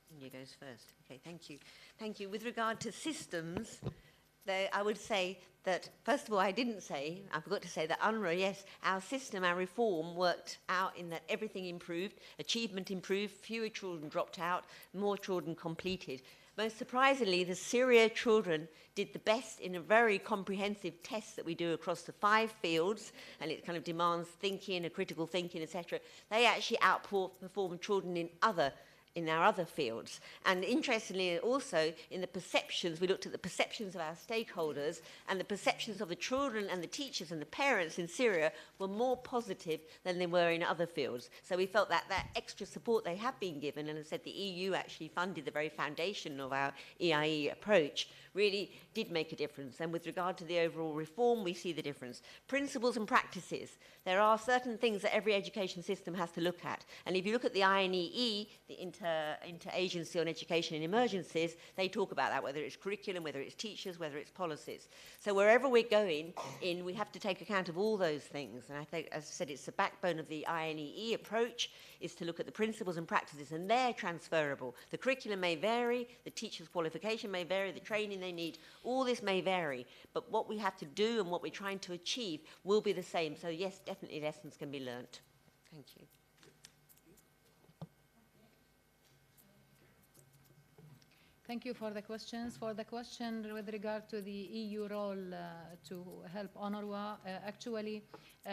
Senior goes first. Okay, thank you. Thank you. With regard to systems, I would say that, first of all, I forgot to say that UNRWA, yes, our system, our reform worked out in that everything improved, achievement improved, fewer children dropped out, more children completed. Most surprisingly, the Syria children did the best in a very comprehensive test that we do across the 5 fields, and it kind of demands thinking, critical thinking, etc. They actually outperformed children in our other fields. And interestingly also, in the perceptions, we looked at the perceptions of our stakeholders, and the perceptions of the children and the teachers and the parents in Syria were more positive than they were in other fields. So we felt that that extra support they have been given, and as I said, the EU actually funded the very foundation of our EIE approach, really did make a difference. And with regard to the overall reform, we see the difference. Principles and practices. There are certain things that every education system has to look at. And if you look at the INEE, the Interagency on Education in Emergencies, they talk about that, whether it's curriculum, whether it's teachers, whether it's policies. So wherever we're going in, we have to take account of all those things. And I think, as I said, it's the backbone of the INEE approach, is to look at the principles and practices, and they're transferable. The curriculum may vary, the teacher's qualification may vary, the training they need, all this may vary, but what we have to do and what we're trying to achieve will be the same. So yes, definitely lessons can be learnt. Thank you. Thank you for the questions. For the question with regard to the EU role to help UNRWA, actually,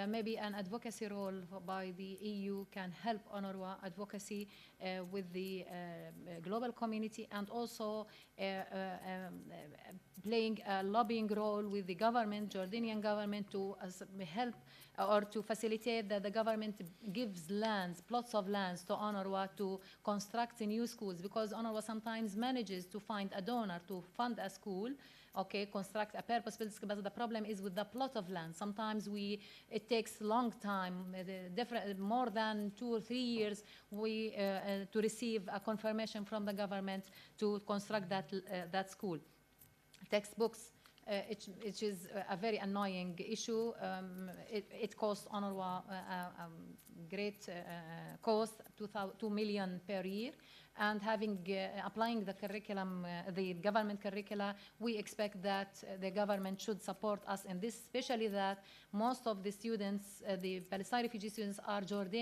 maybe an advocacy role by the EU can help UNRWA advocacy with the global community, and also playing a lobbying role with the government, Jordanian government, to help or to facilitate that the government gives lands, plots of lands to UNRWA to construct new schools, because UNRWA sometimes manages to find a donor to fund a school, okay, construct a purpose-built school, but the problem is with the plot of land. Sometimes it takes long time, more than 2 or 3 years, to receive a confirmation from the government to construct that school. Textbooks, it is a very annoying issue. It costs UNRWA a great cost, $2 million per year. And applying the curriculum, the government curricula, we expect that the government should support us in this, especially that most of the students, the Palestinian refugee students, are Jordanian.